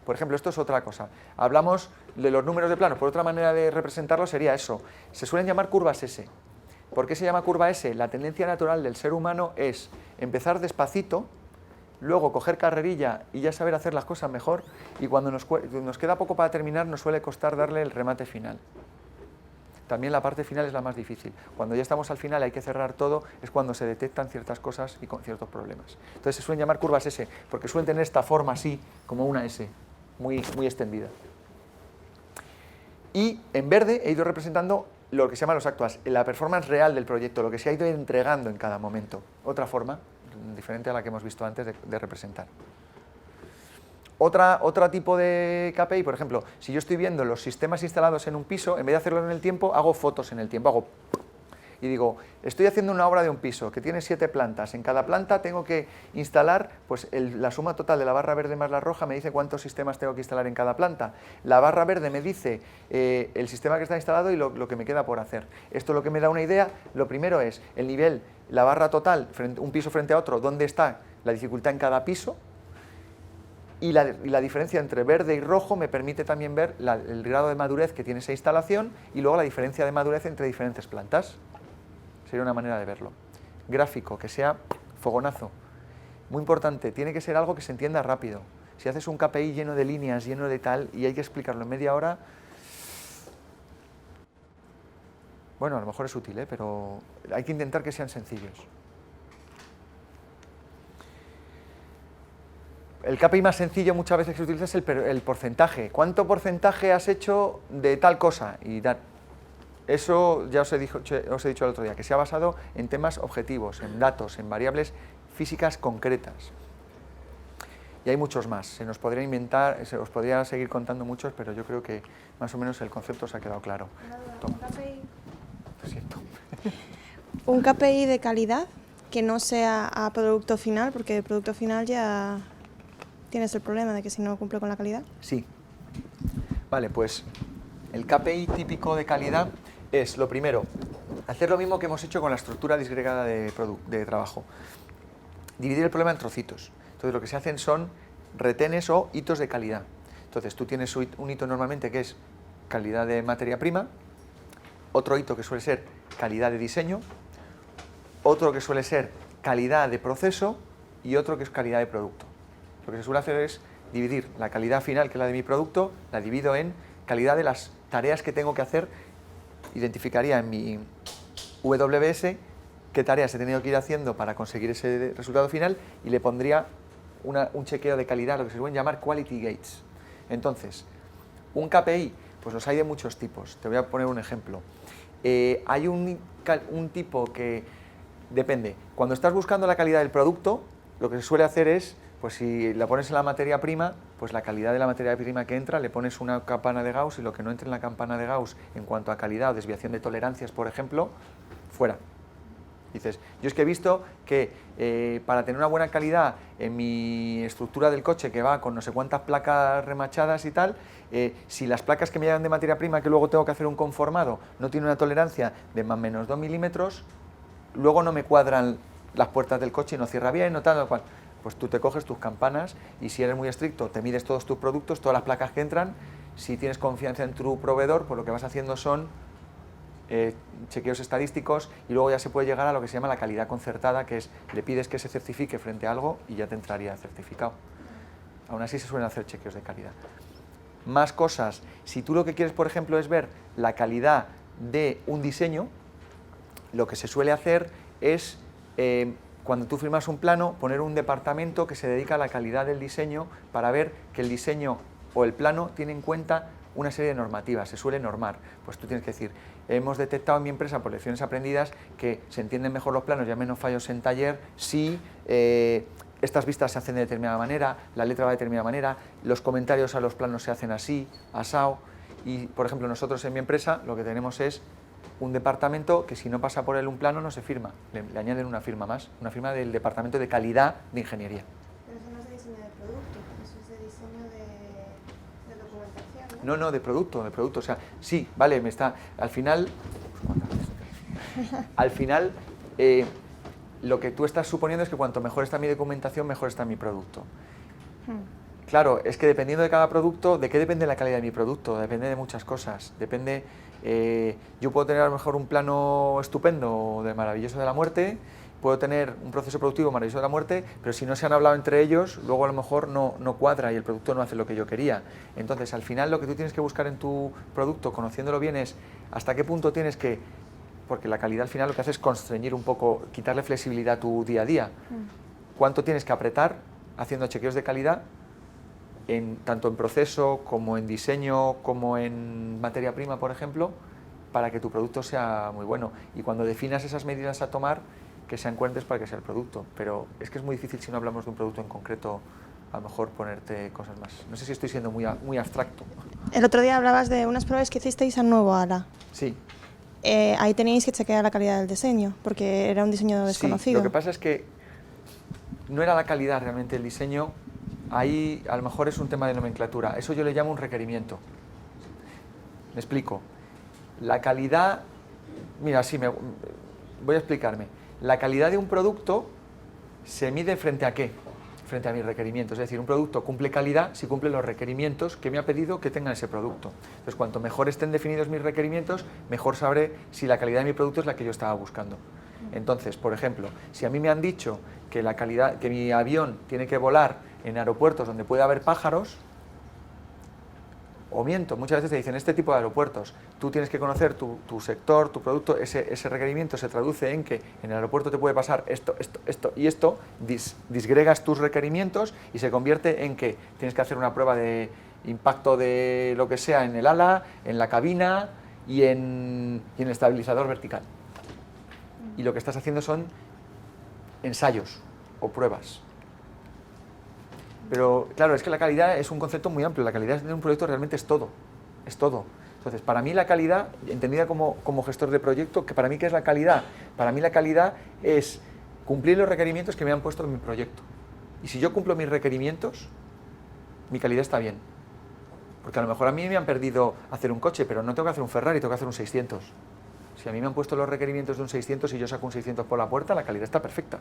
Por ejemplo, esto es otra cosa. Hablamos de los números de plano. Por otra manera de representarlo sería eso. Se suelen llamar curvas S. ¿Por qué se llama curva S? La tendencia natural del ser humano es empezar despacito, luego coger carrerilla y ya saber hacer las cosas mejor, y cuando nos queda poco para terminar nos suele costar darle el remate final. También la parte final es la más difícil. Cuando ya estamos al final, hay que cerrar todo, es cuando se detectan ciertas cosas y con ciertos problemas. Entonces se suelen llamar curvas S, porque suelen tener esta forma así, como una S, muy extendida. Y en verde he ido representando lo que se llama los actuals, la performance real del proyecto, lo que se ha ido entregando en cada momento. Otra forma, diferente a la que hemos visto antes de representar. Otro tipo de KPI, por ejemplo, si yo estoy viendo los sistemas instalados en un piso, en vez de hacerlo en el tiempo, hago fotos en el tiempo, y digo, estoy haciendo una obra de un piso que tiene 7 plantas, en cada planta tengo que instalar, pues la suma total de la barra verde más la roja me dice cuántos sistemas tengo que instalar en cada planta, la barra verde me dice el sistema que está instalado y lo que me queda por hacer. Esto lo que me da una idea, lo primero es el nivel, la barra total, un piso frente a otro, dónde está la dificultad en cada piso, y la diferencia entre verde y rojo me permite también ver el grado de madurez que tiene esa instalación y luego la diferencia de madurez entre diferentes plantas. Sería una manera de verlo. Gráfico, que sea fogonazo. Muy importante, tiene que ser algo que se entienda rápido. Si haces un KPI lleno de líneas, lleno de tal, y hay que explicarlo en media hora, bueno, a lo mejor es útil, pero hay que intentar que sean sencillos. El KPI más sencillo muchas veces que se utiliza es el porcentaje. ¿Cuánto porcentaje has hecho de tal cosa? Y eso ya os he dicho el otro día, que se ha basado en temas objetivos, en datos, en variables físicas concretas. Y hay muchos más. Se nos podría inventar, se os podría seguir contando muchos, pero yo creo que más o menos el concepto os ha quedado claro. Toma. Lo siento.
Un KPI de calidad que no sea a producto final, porque el producto final ya tienes el problema de que si no cumple con la calidad.
Sí. Vale, pues el KPI típico de calidad es, lo primero, hacer lo mismo que hemos hecho con la estructura disgregada de trabajo. Dividir el problema en trocitos. Entonces lo que se hacen son retenes o hitos de calidad. Entonces tú tienes un hito normalmente que es calidad de materia prima, otro hito que suele ser calidad de diseño, otro que suele ser calidad de proceso y otro que es calidad de producto. Lo que se suele hacer es dividir la calidad final, que es la de mi producto, la divido en calidad de las tareas que tengo que hacer, identificaría en mi WS qué tareas he tenido que ir haciendo para conseguir ese resultado final y le pondría un chequeo de calidad, lo que se suelen llamar quality gates. Entonces, un KPI, pues los hay de muchos tipos. Te voy a poner un ejemplo. Hay un tipo que depende. Cuando estás buscando la calidad del producto, lo que se suele hacer es, pues si la pones en la materia prima, pues la calidad de la materia prima que entra, le pones una campana de Gauss y lo que no entre en la campana de Gauss en cuanto a calidad o desviación de tolerancias, por ejemplo, fuera. Dices, yo es que he visto que para tener una buena calidad en mi estructura del coche, que va con no sé cuántas placas remachadas y tal, si las placas que me llegan de materia prima, que luego tengo que hacer un conformado, no tiene una tolerancia de más o menos 2 milímetros, luego no me cuadran las puertas del coche y no cierra bien, no tal, no cual. Pues tú te coges tus campanas y si eres muy estricto, te mides todos tus productos, todas las placas que entran. Si tienes confianza en tu proveedor, pues lo que vas haciendo son chequeos estadísticos y luego ya se puede llegar a lo que se llama la calidad concertada, que es, le pides que se certifique frente a algo y ya te entraría certificado. Aún así se suelen hacer chequeos de calidad. Más cosas, si tú lo que quieres, por ejemplo, es ver la calidad de un diseño, lo que se suele hacer es, cuando tú firmas un plano, poner un departamento que se dedica a la calidad del diseño para ver que el diseño o el plano tiene en cuenta una serie de normativas, se suele normar. Pues tú tienes que decir, hemos detectado en mi empresa por lecciones aprendidas que se entienden mejor los planos y hay menos fallos en taller si estas vistas se hacen de determinada manera, la letra va de determinada manera, los comentarios a los planos se hacen así, asao. Y, por ejemplo, nosotros en mi empresa lo que tenemos es un departamento que si no pasa por él un plano no se firma, le añaden una firma más, una firma del departamento de calidad de ingeniería.
Pero eso no es de diseño de producto, eso es de diseño de documentación, ¿no?
No, de producto, o sea, sí, vale, al final, lo que tú estás suponiendo es que cuanto mejor está mi documentación, mejor está mi producto. Claro, es que dependiendo de cada producto, ¿de qué depende la calidad de mi producto? Depende de muchas cosas. Depende, yo puedo tener a lo mejor un plano estupendo de maravilloso de la muerte, puedo tener un proceso productivo maravilloso de la muerte, pero si no se han hablado entre ellos, luego a lo mejor no cuadra y el producto no hace lo que yo quería. Entonces, al final lo que tú tienes que buscar en tu producto, conociéndolo bien, es hasta qué punto tienes que, porque la calidad al final lo que hace es constreñir un poco, quitarle flexibilidad a tu día a día. ¿Cuánto tienes que apretar haciendo chequeos de calidad? Tanto en proceso, como en diseño, como en materia prima, por ejemplo, para que tu producto sea muy bueno. Y cuando definas esas medidas a tomar, que sean coherentes para que sea el producto. Pero es que es muy difícil, si no hablamos de un producto en concreto, a lo mejor ponerte cosas más. No sé si estoy siendo muy abstracto.
El otro día hablabas de unas pruebas que hicisteis al nuevo ALA.
Sí.
Ahí teníais que chequear la calidad del diseño, porque era un diseño desconocido.
Sí, lo que pasa es que no era la calidad realmente el diseño. Ahí a lo mejor es un tema de nomenclatura, eso yo le llamo un requerimiento. Me explico. La calidad, mira, sí, voy a explicarme. La calidad de un producto se mide frente a qué, frente a mis requerimientos. Es decir, un producto cumple calidad si cumple los requerimientos que me ha pedido que tenga ese producto. Entonces, cuanto mejor estén definidos mis requerimientos, mejor sabré si la calidad de mi producto es la que yo estaba buscando. Entonces, por ejemplo, si a mí me han dicho que la calidad, que mi avión tiene que volar en aeropuertos donde puede haber pájaros, o miento, muchas veces te dicen este tipo de aeropuertos, tú tienes que conocer tu sector, tu producto, ese requerimiento se traduce en que en el aeropuerto te puede pasar esto y esto, disgregas tus requerimientos y se convierte en que tienes que hacer una prueba de impacto de lo que sea en el ala, en la cabina y en el estabilizador vertical. Y lo que estás haciendo son ensayos o pruebas. Pero claro, es que la calidad es un concepto muy amplio, la calidad de un proyecto realmente es todo, es todo. Entonces, para mí la calidad, entendida como gestor de proyecto, que para mí ¿qué es la calidad? Para mí la calidad es cumplir los requerimientos que me han puesto en mi proyecto. Y si yo cumplo mis requerimientos, mi calidad está bien. Porque a lo mejor a mí me han perdido hacer un coche, pero no tengo que hacer un Ferrari, tengo que hacer un 600. Si a mí me han puesto los requerimientos de un 600 y yo saco un 600 por la puerta, la calidad está perfecta.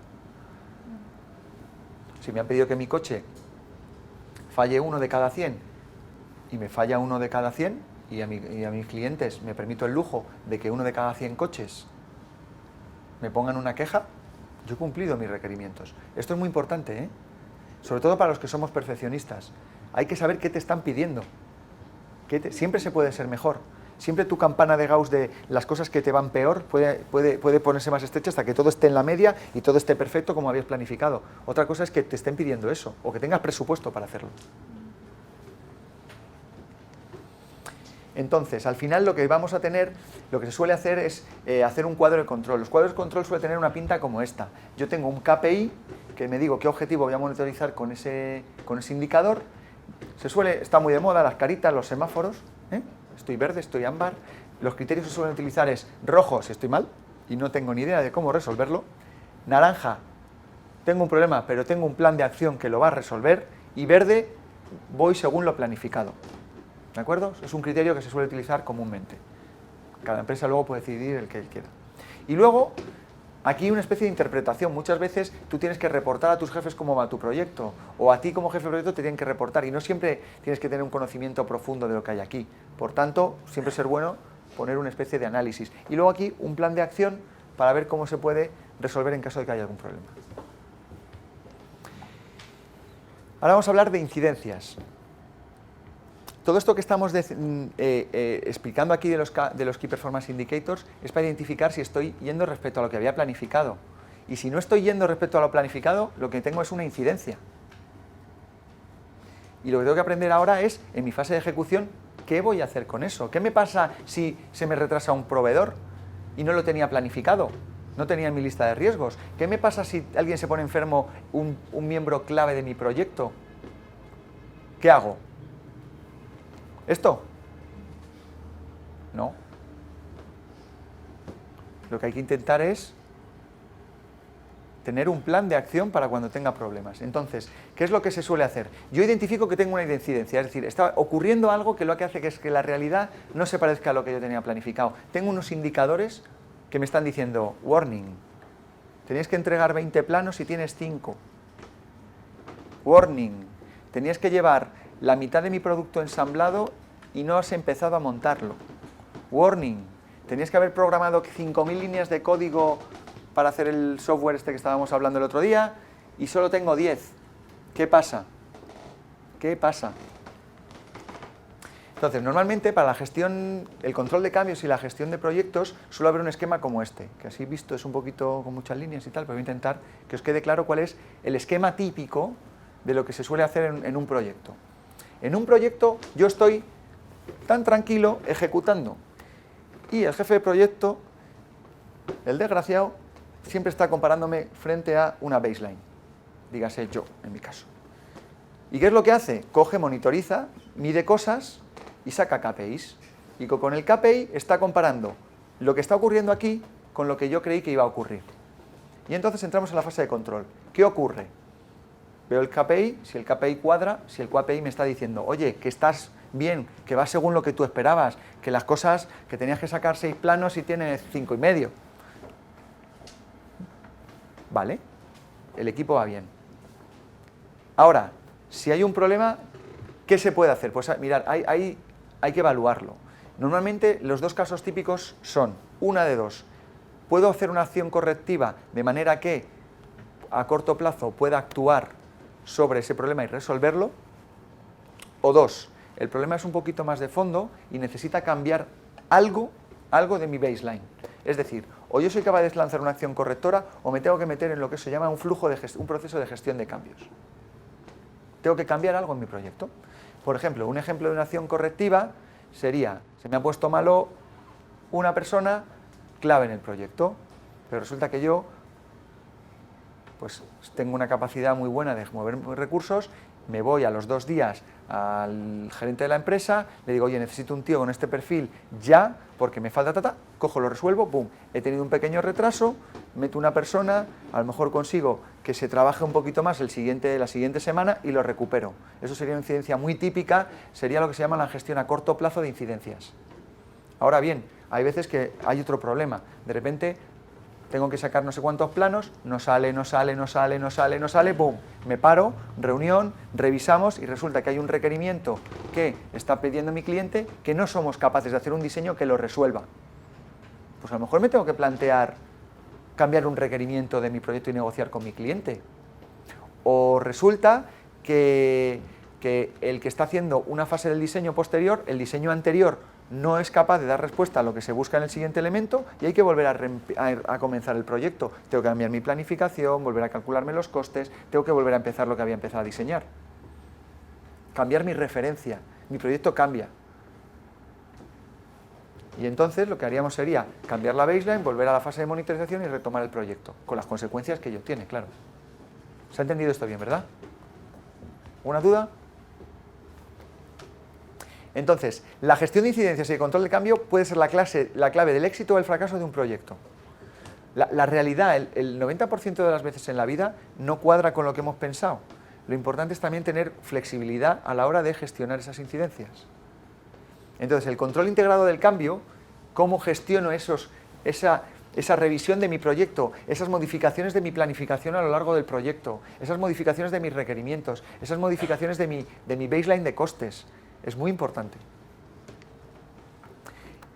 Si me han pedido que mi coche falle 1 de cada 100 y me falla 1 de cada 100 y a mis clientes me permito el lujo de que 1 de cada 100 coches me pongan una queja, yo he cumplido mis requerimientos. Esto es muy importante, ¿eh? Sobre todo para los que somos perfeccionistas. Hay que saber qué te están pidiendo. Siempre se puede ser mejor. Siempre tu campana de Gauss de las cosas que te van peor puede ponerse más estrecha hasta que todo esté en la media y todo esté perfecto como habías planificado. Otra cosa es que te estén pidiendo eso o que tengas presupuesto para hacerlo. Entonces, al final lo que vamos a tener, lo que se suele hacer es hacer un cuadro de control. Los cuadros de control suelen tener una pinta como esta. Yo tengo un KPI que me digo qué objetivo voy a monitorizar con ese indicador. Está muy de moda las caritas, los semáforos, ¿eh? Estoy verde, estoy ámbar. Los criterios que se suelen utilizar es rojo si estoy mal y no tengo ni idea de cómo resolverlo, naranja, tengo un problema pero tengo un plan de acción que lo va a resolver, y verde, voy según lo planificado. ¿De acuerdo? Es un criterio que se suele utilizar comúnmente. Cada empresa luego puede decidir el que él quiera. Y luego, aquí una especie de interpretación. Muchas veces tú tienes que reportar a tus jefes cómo va tu proyecto, o a ti como jefe de proyecto te tienen que reportar, y no siempre tienes que tener un conocimiento profundo de lo que hay aquí. Por tanto, siempre es bueno poner una especie de análisis. Y luego aquí un plan de acción para ver cómo se puede resolver en caso de que haya algún problema. Ahora vamos a hablar de incidencias. Todo esto que estamos explicando aquí de los Key Performance Indicators es para identificar si estoy yendo respecto a lo que había planificado. Y si no estoy yendo respecto a lo planificado, lo que tengo es una incidencia. Y lo que tengo que aprender ahora es, en mi fase de ejecución, ¿qué voy a hacer con eso? ¿Qué me pasa si se me retrasa un proveedor y no lo tenía planificado? No tenía en mi lista de riesgos. ¿Qué me pasa si alguien se pone enfermo, un miembro clave de mi proyecto? ¿Qué hago? ¿Esto? No. Lo que hay que intentar es tener un plan de acción para cuando tenga problemas. Entonces, ¿qué es lo que se suele hacer? Yo identifico que tengo una incidencia, es decir, está ocurriendo algo que lo que hace es que la realidad no se parezca a lo que yo tenía planificado. Tengo unos indicadores que me están diciendo, warning, tenías que entregar 20 planos y tienes 5. Warning, tenías que llevar la mitad de mi producto ensamblado y no has empezado a montarlo. Warning, tenías que haber programado 5.000 líneas de código para hacer el software este que estábamos hablando el otro día y solo tengo 10. ¿Qué pasa? ¿Qué pasa? Entonces, normalmente para la gestión, el control de cambios y la gestión de proyectos suele haber un esquema como este, que así visto es un poquito con muchas líneas y tal, pero voy a intentar que os quede claro cuál es el esquema típico de lo que se suele hacer en un proyecto. En un proyecto yo estoy tan tranquilo ejecutando y el jefe de proyecto, el desgraciado, siempre está comparándome frente a una baseline, dígase yo en mi caso. ¿Y qué es lo que hace? Coge, monitoriza, mide cosas y saca KPIs. Y con el KPI está comparando lo que está ocurriendo aquí con lo que yo creí que iba a ocurrir. Y entonces entramos en la fase de control. ¿Qué ocurre? Veo el KPI, si el KPI cuadra, si el KPI me está diciendo, oye, que estás bien, que vas según lo que tú esperabas, que las cosas, que tenías que sacar 6 planos y tienes 5,5. Vale, el equipo va bien. Ahora, si hay un problema, ¿qué se puede hacer? Pues mirad, hay que evaluarlo. Normalmente los dos casos típicos son, una de dos, puedo hacer una acción correctiva de manera que a corto plazo pueda actuar sobre ese problema y resolverlo, o dos, el problema es un poquito más de fondo y necesita cambiar algo de mi baseline. Es decir, o yo soy capaz de lanzar una acción correctora o me tengo que meter en lo que se llama un proceso de gestión de cambios. Tengo que cambiar algo en mi proyecto. Por ejemplo, un ejemplo de una acción correctiva sería, se me ha puesto malo una persona clave en el proyecto, pero resulta que yo pues tengo una capacidad muy buena de mover recursos, me voy a los 2 días al gerente de la empresa, le digo, oye, necesito un tío con este perfil ya, porque me falta cojo, lo resuelvo, pum, he tenido un pequeño retraso, meto una persona, a lo mejor consigo que se trabaje un poquito más la siguiente semana y lo recupero. Eso sería una incidencia muy típica, sería lo que se llama la gestión a corto plazo de incidencias. Ahora bien, hay veces que hay otro problema, de repente tengo que sacar no sé cuántos planos, no sale, ¡pum! Me paro, reunión, revisamos y resulta que hay un requerimiento que está pidiendo mi cliente que no somos capaces de hacer un diseño que lo resuelva. Pues a lo mejor me tengo que plantear cambiar un requerimiento de mi proyecto y negociar con mi cliente. O resulta que el que está haciendo una fase del diseño posterior, el diseño anterior, no es capaz de dar respuesta a lo que se busca en el siguiente elemento y hay que volver a comenzar el proyecto. Tengo que cambiar mi planificación, volver a calcularme los costes, tengo que volver a empezar lo que había empezado a diseñar. Cambiar mi referencia, mi proyecto cambia. Y entonces lo que haríamos sería cambiar la baseline, volver a la fase de monitorización y retomar el proyecto, con las consecuencias que ello tiene, claro. ¿Se ha entendido esto bien, verdad? ¿Una duda? Entonces, la gestión de incidencias y el control de cambio puede ser la clave del éxito o el fracaso de un proyecto. La realidad, el 90% de las veces en la vida no cuadra con lo que hemos pensado. Lo importante es también tener flexibilidad a la hora de gestionar esas incidencias. Entonces, el control integrado del cambio, cómo gestiono esa revisión de mi proyecto, esas modificaciones de mi planificación a lo largo del proyecto, esas modificaciones de mis requerimientos, esas modificaciones de mi baseline de costes, es muy importante.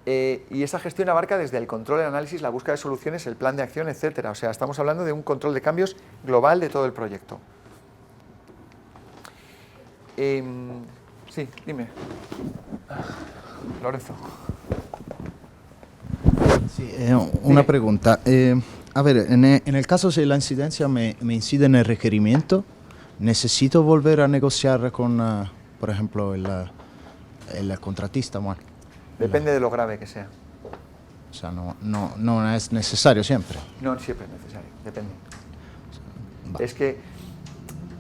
Y esa gestión abarca desde el control, el análisis, la búsqueda de soluciones, el plan de acción, etcétera. O sea, estamos hablando de un control de cambios global de todo el proyecto. Sí, dime. Lorenzo.
Sí, una pregunta. A ver, en el caso si la incidencia me incide en el requerimiento, ¿necesito volver a negociar con, por ejemplo, el contratista? Bueno,
Depende de lo grave que sea.
o sea, no es necesario siempre.
No siempre es necesario, depende.
Vale.
Es que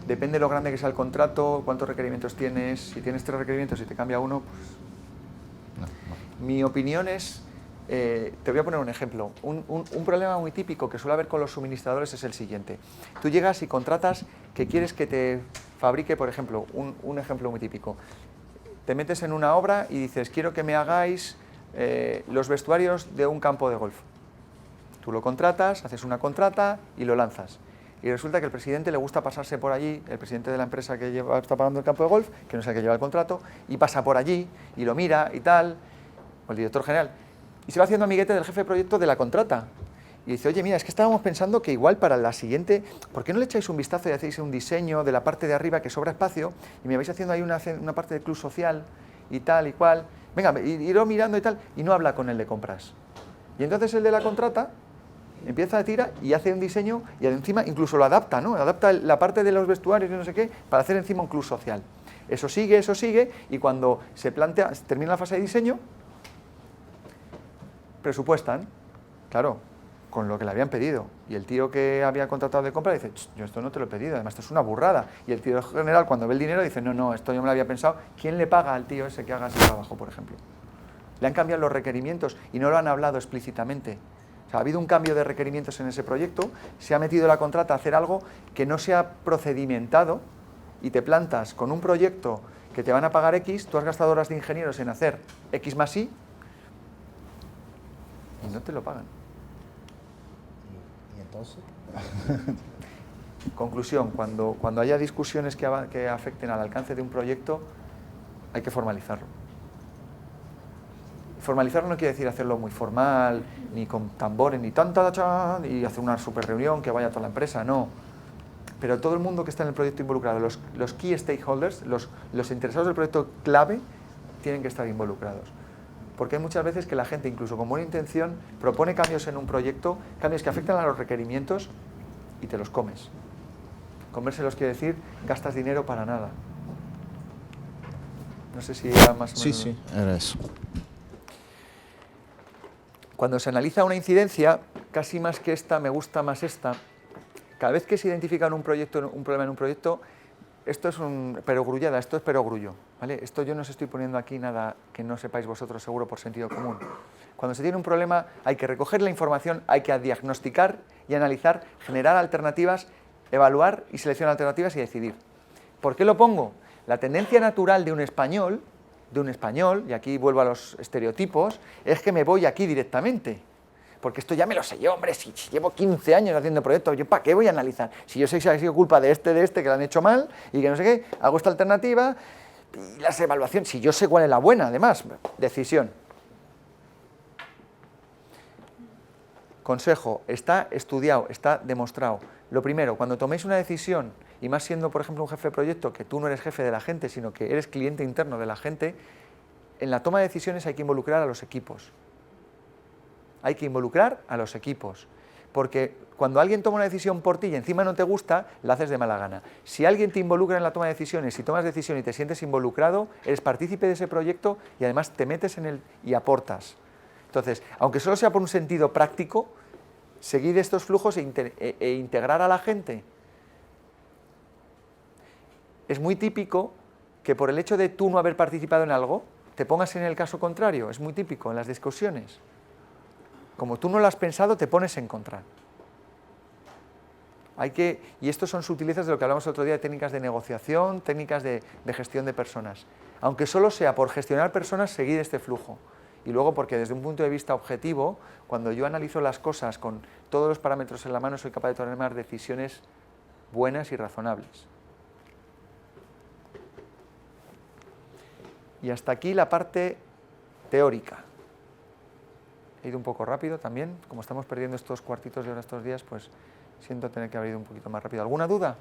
depende de lo grande que sea el contrato, cuántos requerimientos tienes. Si tienes 3 requerimientos y te cambia uno, pues...
No.
Mi opinión es... te voy a poner un ejemplo. Un problema muy típico que suele haber con los suministradores es el siguiente. Tú llegas y contratas que quieres que te fabrique, por ejemplo, un ejemplo muy típico. Te metes en una obra y dices, quiero que me hagáis los vestuarios de un campo de golf. Tú lo contratas, haces una contrata y lo lanzas. Y resulta que el presidente le gusta pasarse por allí, el presidente de la empresa que está pagando el campo de golf, que no es el que lleva el contrato, y pasa por allí y lo mira y tal, o el director general, y se va haciendo amiguete del jefe de proyecto de la contrata. Y dice, oye, mira, es que estábamos pensando que igual para la siguiente, ¿por qué no le echáis un vistazo y hacéis un diseño de la parte de arriba que sobra espacio y me vais haciendo ahí una parte de club social y tal y cual? Venga, irlo mirando y tal, y no habla con el de compras. Y entonces el de la contrata empieza a tirar y hace un diseño y encima incluso lo adapta, ¿no? Adapta la parte de los vestuarios y no sé qué para hacer encima un club social. Eso sigue y cuando se plantea, termina la fase de diseño, presupuestan, claro, con lo que le habían pedido. Y el tío que había contratado de compra dice, yo esto no te lo he pedido, además esto es una burrada. Y el tío general cuando ve el dinero dice, no, esto yo me lo había pensado. ¿Quién le paga al tío ese que haga ese trabajo, por ejemplo? Le han cambiado los requerimientos y no lo han hablado explícitamente. O sea, ha habido un cambio de requerimientos en ese proyecto, se ha metido la contrata a hacer algo que no se ha procedimentado y te plantas con un proyecto que te van a pagar X, tú has gastado horas de ingenieros en hacer X más Y y no te lo pagan.
¿Y entonces?
Conclusión, cuando haya discusiones que afecten al alcance de un proyecto, hay que formalizarlo. Formalizarlo no quiere decir hacerlo muy formal, ni con tambores, ni y hacer una super reunión que vaya a toda la empresa, no. Pero todo el mundo que está en el proyecto involucrado, los key stakeholders, los interesados del proyecto clave, tienen que estar involucrados. Porque hay muchas veces que la gente, incluso con buena intención, propone cambios en un proyecto, cambios que afectan a los requerimientos y te los comes. Comérselos quiere decir, gastas dinero para nada. No sé si era más o menos...
Sí, era eso.
Cuando se analiza una incidencia, casi más que esta, me gusta más esta. Cada vez que se identifica un problema en un proyecto, esto es un perogrullada, esto es perogrullo, ¿vale? Esto yo no os estoy poniendo aquí nada que no sepáis vosotros seguro por sentido común. Cuando se tiene un problema hay que recoger la información, hay que diagnosticar y analizar, generar alternativas, evaluar y seleccionar alternativas y decidir. ¿Por qué lo pongo? La tendencia natural de un español, y aquí vuelvo a los estereotipos, es que me voy aquí directamente. Porque esto ya me lo sé yo, hombre, si llevo 15 años haciendo proyectos, ¿yo para qué voy a analizar? Si yo sé que ha sido culpa de este, que lo han hecho mal y que no sé qué, hago esta alternativa y las evaluaciones, si yo sé cuál es la buena, además, decisión. Consejo, está estudiado, está demostrado. Lo primero, cuando toméis una decisión, y más siendo, por ejemplo, un jefe de proyecto, que tú no eres jefe de la gente, sino que eres cliente interno de la gente, en la toma de decisiones hay que involucrar a los equipos. Hay que involucrar a los equipos, porque cuando alguien toma una decisión por ti y encima no te gusta, la haces de mala gana. Si alguien te involucra en la toma de decisiones, si tomas decisión y te sientes involucrado, eres partícipe de ese proyecto y además te metes en él y aportas. Entonces, aunque solo sea por un sentido práctico, seguir estos flujos e integrar a la gente. Es muy típico que por el hecho de tú no haber participado en algo, te pongas en el caso contrario, es muy típico en las discusiones. Como tú no lo has pensado, te pones en contra. Y estos son sutilezas de lo que hablamos el otro día, de técnicas de negociación, técnicas de gestión de personas. Aunque solo sea por gestionar personas, seguir este flujo. Y luego porque desde un punto de vista objetivo, cuando yo analizo las cosas con todos los parámetros en la mano, soy capaz de tomar decisiones buenas y razonables. Y hasta aquí la parte teórica. He ido un poco rápido también, como estamos perdiendo estos cuartitos de hora estos días, pues siento tener que haber ido un poquito más rápido. ¿Alguna duda?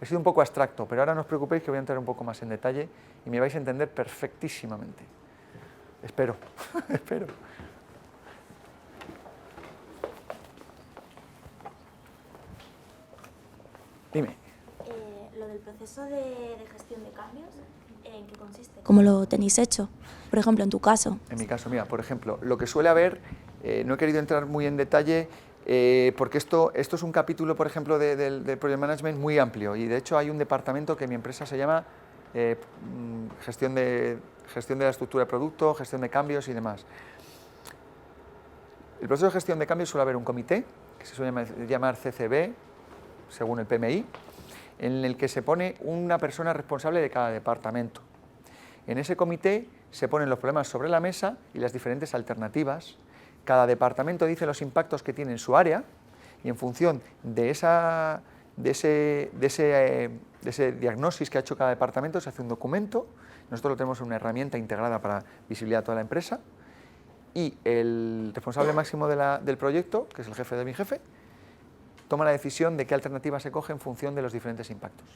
He sido un poco abstracto, pero ahora no os preocupéis que voy a entrar un poco más en detalle y me vais a entender perfectísimamente. Espero, espero. Dime.
Lo del proceso de gestión de cambios, ¿en qué consiste? ¿Cómo lo tenéis hecho? Por ejemplo, en tu caso.
En mi caso, mira, por ejemplo, lo que suele haber, no he querido entrar muy en detalle, porque esto es un capítulo, por ejemplo, del Project Management muy amplio, y de hecho hay un departamento que en mi empresa se llama gestión de la estructura de producto, gestión de cambios y demás. El proceso de gestión de cambios suele haber un comité, que se suele llamar CCB, según el PMI, en el que se pone una persona responsable de cada departamento. En ese comité se ponen los problemas sobre la mesa y las diferentes alternativas. Cada departamento dice los impactos que tiene en su área y en función de ese diagnóstico que ha hecho cada departamento se hace un documento. Nosotros lo tenemos en una herramienta integrada para visibilidad a toda la empresa y el responsable máximo del proyecto, que es el jefe de mi jefe, toma la decisión de qué alternativa se coge en función de los diferentes impactos.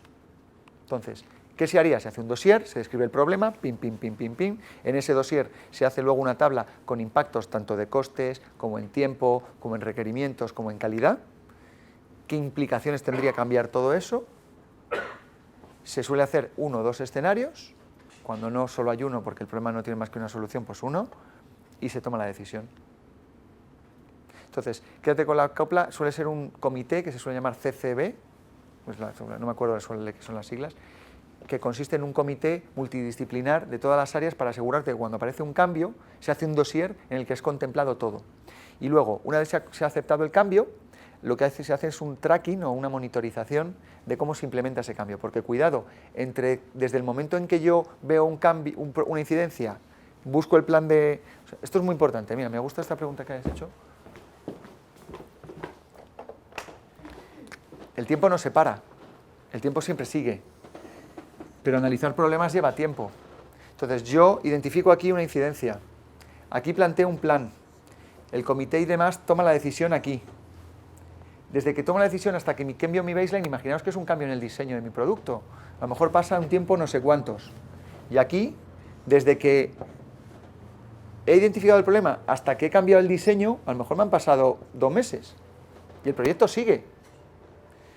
Entonces, ¿qué se haría? Se hace un dossier, se describe el problema, pim, pim, pim, pim, pim. En ese dossier se hace luego una tabla con impactos tanto de costes, como en tiempo, como en requerimientos, como en calidad. ¿Qué implicaciones tendría cambiar todo eso? Se suele hacer 1 o 2 escenarios, cuando no solo hay uno porque el problema no tiene más que una solución, pues uno, y se toma la decisión. Entonces, quédate con la copla, suele ser un comité que se suele llamar CCB, pues no me acuerdo de qué son las siglas, que consiste en un comité multidisciplinar de todas las áreas para asegurarte que cuando aparece un cambio se hace un dossier en el que es contemplado todo. Y luego, una vez se ha aceptado el cambio, lo que se hace es un tracking o una monitorización de cómo se implementa ese cambio. Porque cuidado, desde el momento en que yo veo un cambio, una incidencia, busco el plan de... O sea, esto es muy importante, mira, me gusta esta pregunta que has hecho. El tiempo no se para, el tiempo siempre sigue, pero analizar problemas lleva tiempo. Entonces yo identifico aquí una incidencia, aquí planteo un plan, el comité y demás toma la decisión aquí. Desde que tomo la decisión hasta que cambio mi baseline, imaginaos que es un cambio en el diseño de mi producto, a lo mejor pasa un tiempo no sé cuántos. Y aquí, desde que he identificado el problema hasta que he cambiado el diseño, a lo mejor me han pasado 2 meses y el proyecto sigue.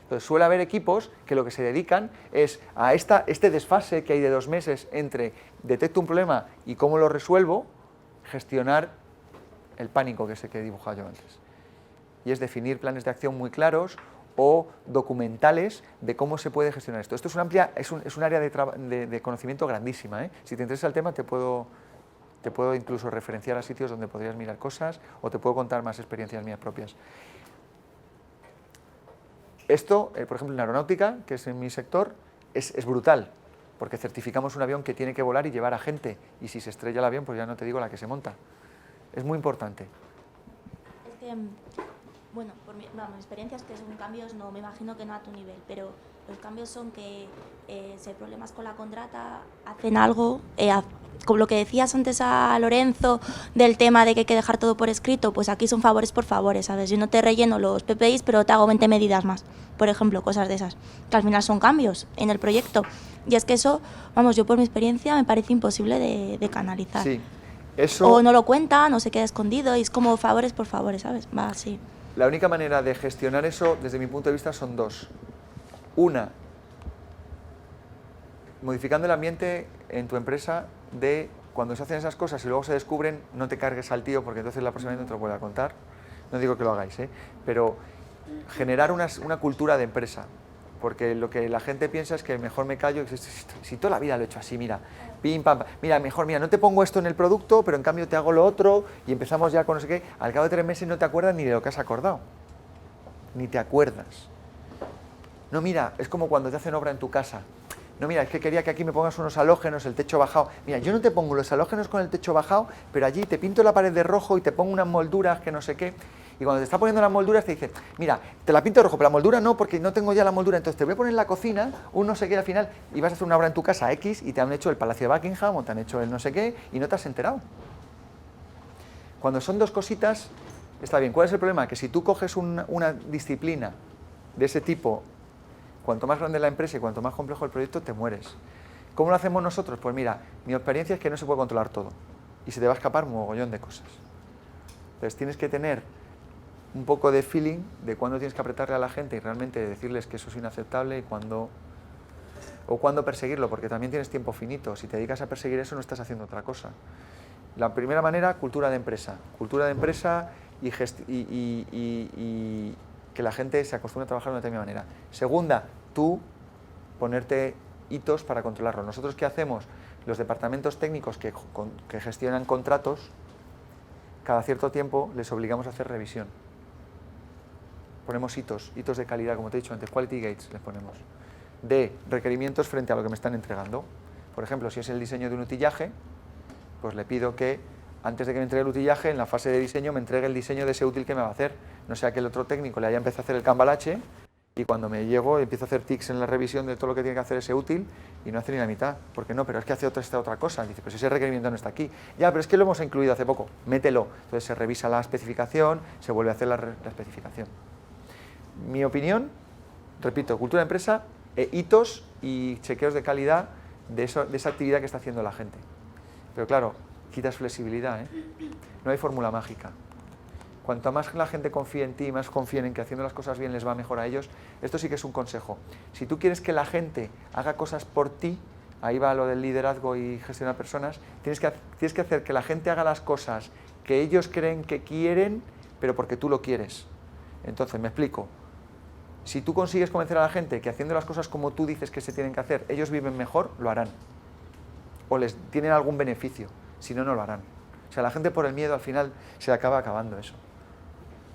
Entonces suele haber equipos que lo que se dedican es a este desfase que hay de 2 meses entre detecto un problema y cómo lo resuelvo, gestionar el pánico que he dibujado yo antes. Y es definir planes de acción muy claros o documentales de cómo se puede gestionar esto. Esto es un área de conocimiento grandísima, ¿eh? Si te interesa el tema te puedo incluso referenciar a sitios donde podrías mirar cosas o te puedo contar más experiencias mías propias. Esto, por ejemplo, en aeronáutica, que es en mi sector, es brutal, porque certificamos un avión que tiene que volar y llevar a gente, y si se estrella el avión, pues ya no te digo la que se monta. Es muy importante.
Es que, bueno, por mi experiencia es que son cambios, no me imagino que no a tu nivel, pero los cambios son que si hay problemas con la contrata, hacen algo, como lo que decías antes a Lorenzo del tema de que hay que dejar todo por escrito, pues aquí son favores por favores, ¿sabes? Yo no te relleno los PPIs, pero te hago 20 medidas más, por ejemplo, cosas de esas, que al final son cambios en el proyecto. Y es que eso, vamos, yo por mi experiencia me parece imposible de canalizar.
Sí, eso...
O no lo cuentan, o se queda escondido, y es como favores por favores, ¿sabes? Va así.
La única manera de gestionar eso, desde mi punto de vista, son 2. Una, modificando el ambiente en tu empresa de cuando se hacen esas cosas y luego se descubren, no te cargues al tío porque entonces la próxima vez no te lo vuelve a contar. No digo que lo hagáis, pero generar una cultura de empresa. porque lo que la gente piensa es que mejor me callo, si toda la vida lo he hecho así, mira, pim, pam, pam. Mira, mejor, mira, no te pongo esto en el producto, pero en cambio te hago lo otro y empezamos ya con no sé qué. Al cabo de 3 meses no te acuerdas ni de lo que has acordado, ni te acuerdas. No, mira, es como cuando te hacen obra en tu casa. No, mira, es que quería que aquí me pongas unos halógenos, el techo bajado. Mira, yo no te pongo los halógenos con el techo bajado, pero allí te pinto la pared de rojo y te pongo unas molduras que no sé qué. Y cuando te está poniendo las molduras te dice, mira, te la pinto de rojo, pero la moldura no, porque no tengo ya la moldura, entonces te voy a poner en la cocina un no sé qué al final y vas a hacer una obra en tu casa X y te han hecho el Palacio de Buckingham o te han hecho el no sé qué y no te has enterado. Cuando son dos cositas, está bien. ¿Cuál es el problema? Que si tú coges una disciplina de ese tipo, cuanto más grande la empresa y cuanto más complejo el proyecto, te mueres. ¿Cómo lo hacemos nosotros? Pues mira, mi experiencia es que no se puede controlar todo y se te va a escapar un mogollón de cosas. Entonces tienes que tener un poco de feeling de cuándo tienes que apretarle a la gente y realmente decirles que eso es inaceptable y cuándo perseguirlo, porque también tienes tiempo finito. Si te dedicas a perseguir eso no estás haciendo otra cosa. La primera manera, cultura de empresa y que la gente se acostumbre a trabajar de una determinada manera. Segunda, tú ponerte hitos para controlarlo. Nosotros, ¿qué hacemos? Los departamentos técnicos que gestionan contratos, cada cierto tiempo les obligamos a hacer revisión. Ponemos hitos de calidad, como te he dicho antes, quality gates les ponemos, de requerimientos frente a lo que me están entregando. Por ejemplo, si es el diseño de un utillaje, pues le pido que antes de que me entregue el utillaje, en la fase de diseño me entregue el diseño de ese útil que me va a hacer. No sea que el otro técnico le haya empezado a hacer el cambalache y cuando me llego empiezo a hacer tics en la revisión de todo lo que tiene que hacer ese útil y no hace ni la mitad. ¿Por qué no? Pero es que hace esta otra cosa. Dice, pues ese requerimiento no está aquí. Ya, pero es que lo hemos incluido hace poco. Mételo. Entonces se revisa la especificación, se vuelve a hacer la especificación. Mi opinión, repito, cultura de empresa, hitos y chequeos de calidad de esa actividad que está haciendo la gente. Pero claro, quitas flexibilidad, ¿eh? No hay fórmula mágica. Cuanto más la gente confíe en ti y más confíen en que haciendo las cosas bien les va mejor a ellos, esto sí que es un consejo. Si tú quieres que la gente haga cosas por ti, ahí va lo del liderazgo y gestionar personas, tienes que hacer que la gente haga las cosas que ellos creen que quieren, pero porque tú lo quieres. Entonces, me explico. Si tú consigues convencer a la gente que haciendo las cosas como tú dices que se tienen que hacer, ellos viven mejor, lo harán. O les tienen algún beneficio, si no, no lo harán. O sea, la gente por el miedo al final se le acaba acabando eso.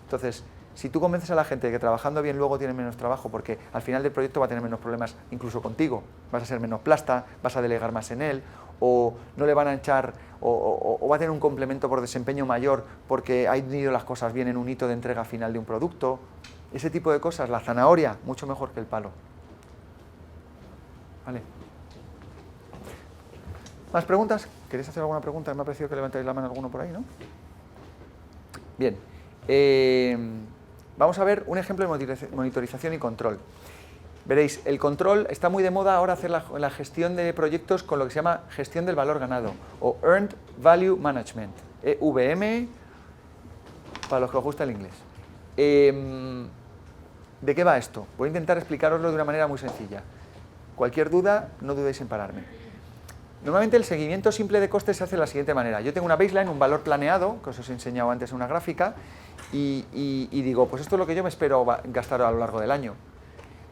Entonces, si tú convences a la gente de que trabajando bien luego tiene menos trabajo, porque al final del proyecto va a tener menos problemas incluso contigo, vas a ser menos plasta, vas a delegar más en él, o no le van a echar, o va a tener un complemento por desempeño mayor porque ha ido las cosas bien en un hito de entrega final de un producto. Ese tipo de cosas, la zanahoria, mucho mejor que el palo. ¿Vale? ¿Más preguntas? ¿Queréis hacer alguna pregunta? Me ha parecido que levantáis la mano alguno por ahí, ¿no? Bien. Vamos a ver un ejemplo de monitorización y control. Veréis, el control está muy de moda ahora hacer la gestión de proyectos con lo que se llama gestión del valor ganado o Earned Value Management, EVM, para los que os gusta el inglés. ¿De qué va esto? Voy a intentar explicaroslo de una manera muy sencilla. Cualquier duda, no dudéis en pararme. Normalmente el seguimiento simple de costes se hace de la siguiente manera. Yo tengo una baseline, un valor planeado, que os he enseñado antes en una gráfica, y digo, pues esto es lo que yo me espero gastar a lo largo del año.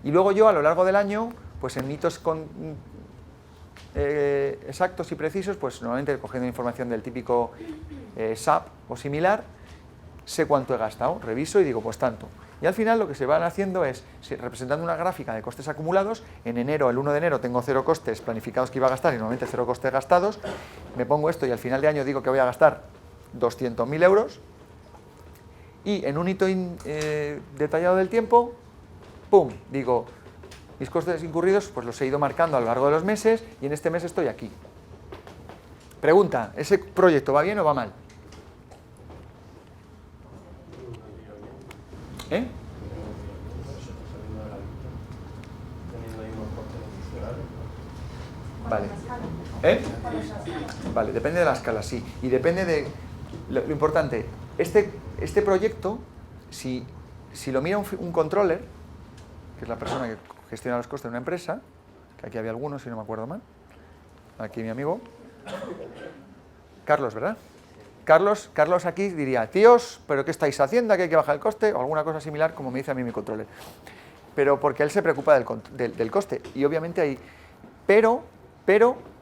Y luego yo a lo largo del año, pues en hitos exactos y precisos, pues normalmente cogiendo información del típico SAP o similar, sé cuánto he gastado, reviso y digo, pues tanto. Y al final lo que se van haciendo es, representando una gráfica de costes acumulados, en enero, el 1 de enero, tengo 0 costes planificados que iba a gastar y normalmente 0 costes gastados, me pongo esto y al final de año digo que voy a gastar 200.000 euros y en un hito detallado del tiempo, ¡pum!, digo, mis costes incurridos pues los he ido marcando a lo largo de los meses y en este mes estoy aquí. Pregunta, ¿ese proyecto va bien o va mal? ¿Eh? Vale. ¿Eh? Vale, depende de la escala, sí. Y depende de... Lo importante, este proyecto, si lo mira un controller, que es la persona que gestiona los costes de una empresa, que aquí había algunos, si no me acuerdo mal, aquí mi amigo, Carlos, ¿verdad? Carlos aquí diría, tíos, ¿pero qué estáis haciendo? ¿Que hay que bajar el coste? O alguna cosa similar, como me dice a mí mi controller. pero porque él se preocupa del coste. Y obviamente hay... Pero,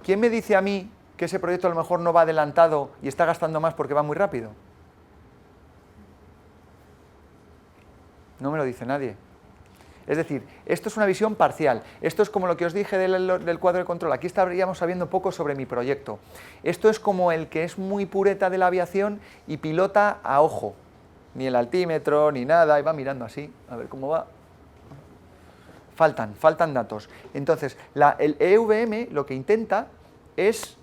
¿quién me dice a mí que ese proyecto a lo mejor no va adelantado y está gastando más porque va muy rápido? No me lo dice nadie. Es decir, esto es una visión parcial. Esto es como lo que os dije del cuadro de control. Aquí estaríamos sabiendo poco sobre mi proyecto. Esto es como el que es muy pureta de la aviación y pilota a ojo. Ni el altímetro, ni nada, y va mirando así, a ver cómo va. Faltan datos. Entonces, el EVM lo que intenta es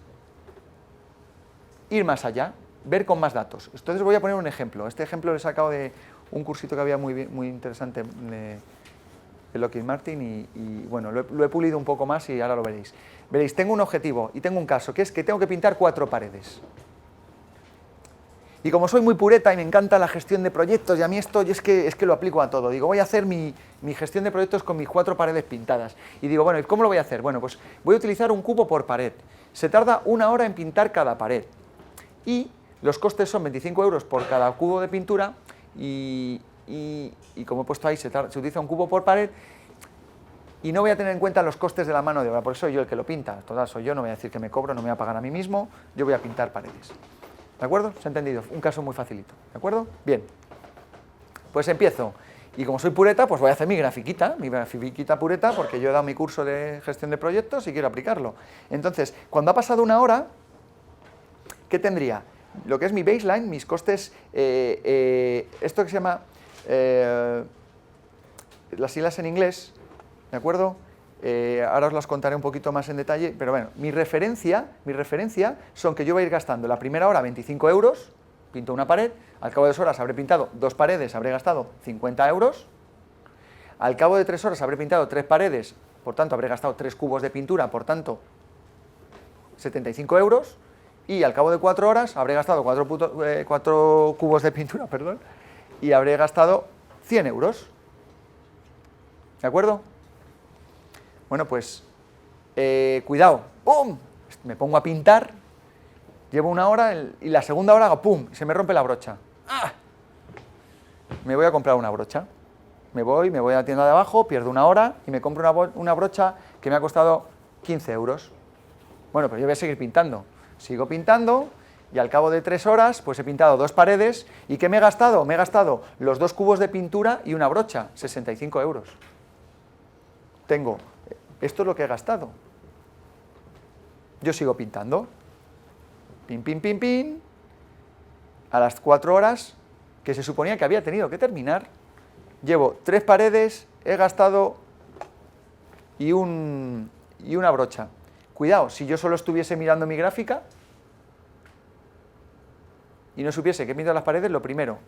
ir más allá, ver con más datos. Entonces voy a poner un ejemplo. Este ejemplo lo he sacado de un cursito que había muy interesante de Lockheed Martin y bueno, lo he pulido un poco más y ahora lo veréis. Veréis, tengo un objetivo y tengo un caso, que es que tengo que pintar 4 paredes. Y como soy muy pureta y me encanta la gestión de proyectos, y a mí esto es que lo aplico a todo. Digo, voy a hacer mi gestión de proyectos con mis 4 paredes pintadas. Y digo, bueno, ¿y cómo lo voy a hacer? Bueno, pues voy a utilizar un cubo por pared. Se tarda 1 hora en pintar cada pared. Y los costes son 25 euros por cada cubo de pintura y como he puesto ahí, se utiliza un cubo por pared y no voy a tener en cuenta los costes de la mano de obra, por eso soy yo el que lo pinta. Total, soy yo, no voy a decir que me cobro, no me voy a pagar a mí mismo, yo voy a pintar paredes. ¿De acuerdo? ¿Se ha entendido? Un caso muy facilito. ¿De acuerdo? Bien. Pues empiezo. Y como soy pureta, pues voy a hacer mi grafiquita pureta, porque yo he dado mi curso de gestión de proyectos y quiero aplicarlo. Entonces, cuando ha pasado 1 hora, ¿qué tendría? Lo que es mi baseline, mis costes, esto que se llama las siglas en inglés, ¿de acuerdo? Ahora os las contaré un poquito más en detalle, pero bueno, mi referencia son que yo voy a ir gastando la primera hora 25 euros, pinto una pared, al cabo de 2 horas habré pintado 2 paredes, habré gastado 50 euros, al cabo de 3 horas habré pintado 3 paredes, por tanto habré gastado 3 cubos de pintura, por tanto 75 euros, y al cabo de 4 horas habré gastado 4 cubos de pintura, perdón, y habré gastado 100 euros. ¿De acuerdo? Bueno, pues, cuidado, ¡pum! Me pongo a pintar, llevo 1 hora y la segunda hora hago ¡pum! Y se me rompe la brocha. ¡Ah! Me voy a comprar una brocha. Me voy a la tienda de abajo, pierdo 1 hora y me compro una brocha que me ha costado 15 euros. Bueno, pero yo voy a seguir pintando. Sigo pintando y al cabo de 3 horas pues he pintado 2 paredes. ¿Y qué me he gastado? Me he gastado los 2 cubos de pintura y una brocha, 65 euros. Esto es lo que he gastado. Yo sigo pintando. Pin, pin, pin, pin. A las 4 horas, que se suponía que había tenido que terminar, llevo 3 paredes, he gastado y una brocha. Cuidado, si yo solo estuviese mirando mi gráfica y no supiese que he pintado las paredes, lo primero,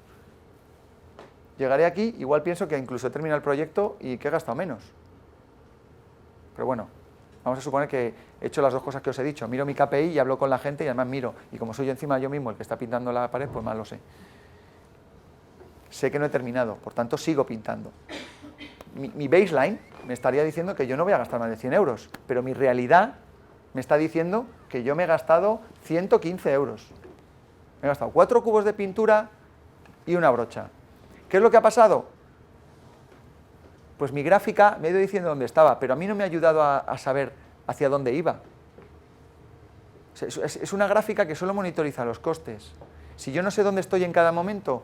llegaré aquí, igual pienso que incluso he terminado el proyecto y que he gastado menos. Pero bueno, vamos a suponer que he hecho las 2 cosas que os he dicho. Miro mi KPI y hablo con la gente y además miro. Y como soy yo encima yo mismo el que está pintando la pared, pues más lo sé. Sé que no he terminado, por tanto sigo pintando. Mi baseline me estaría diciendo que yo no voy a gastar más de 100 euros, pero mi realidad me está diciendo que yo me he gastado 115 euros. Me he gastado 4 cubos de pintura y una brocha. ¿Qué es lo que ha pasado? Pues mi gráfica me ha ido diciendo dónde estaba, pero a mí no me ha ayudado a saber hacia dónde iba. O sea, es una gráfica que solo monitoriza los costes. Si yo no sé dónde estoy en cada momento,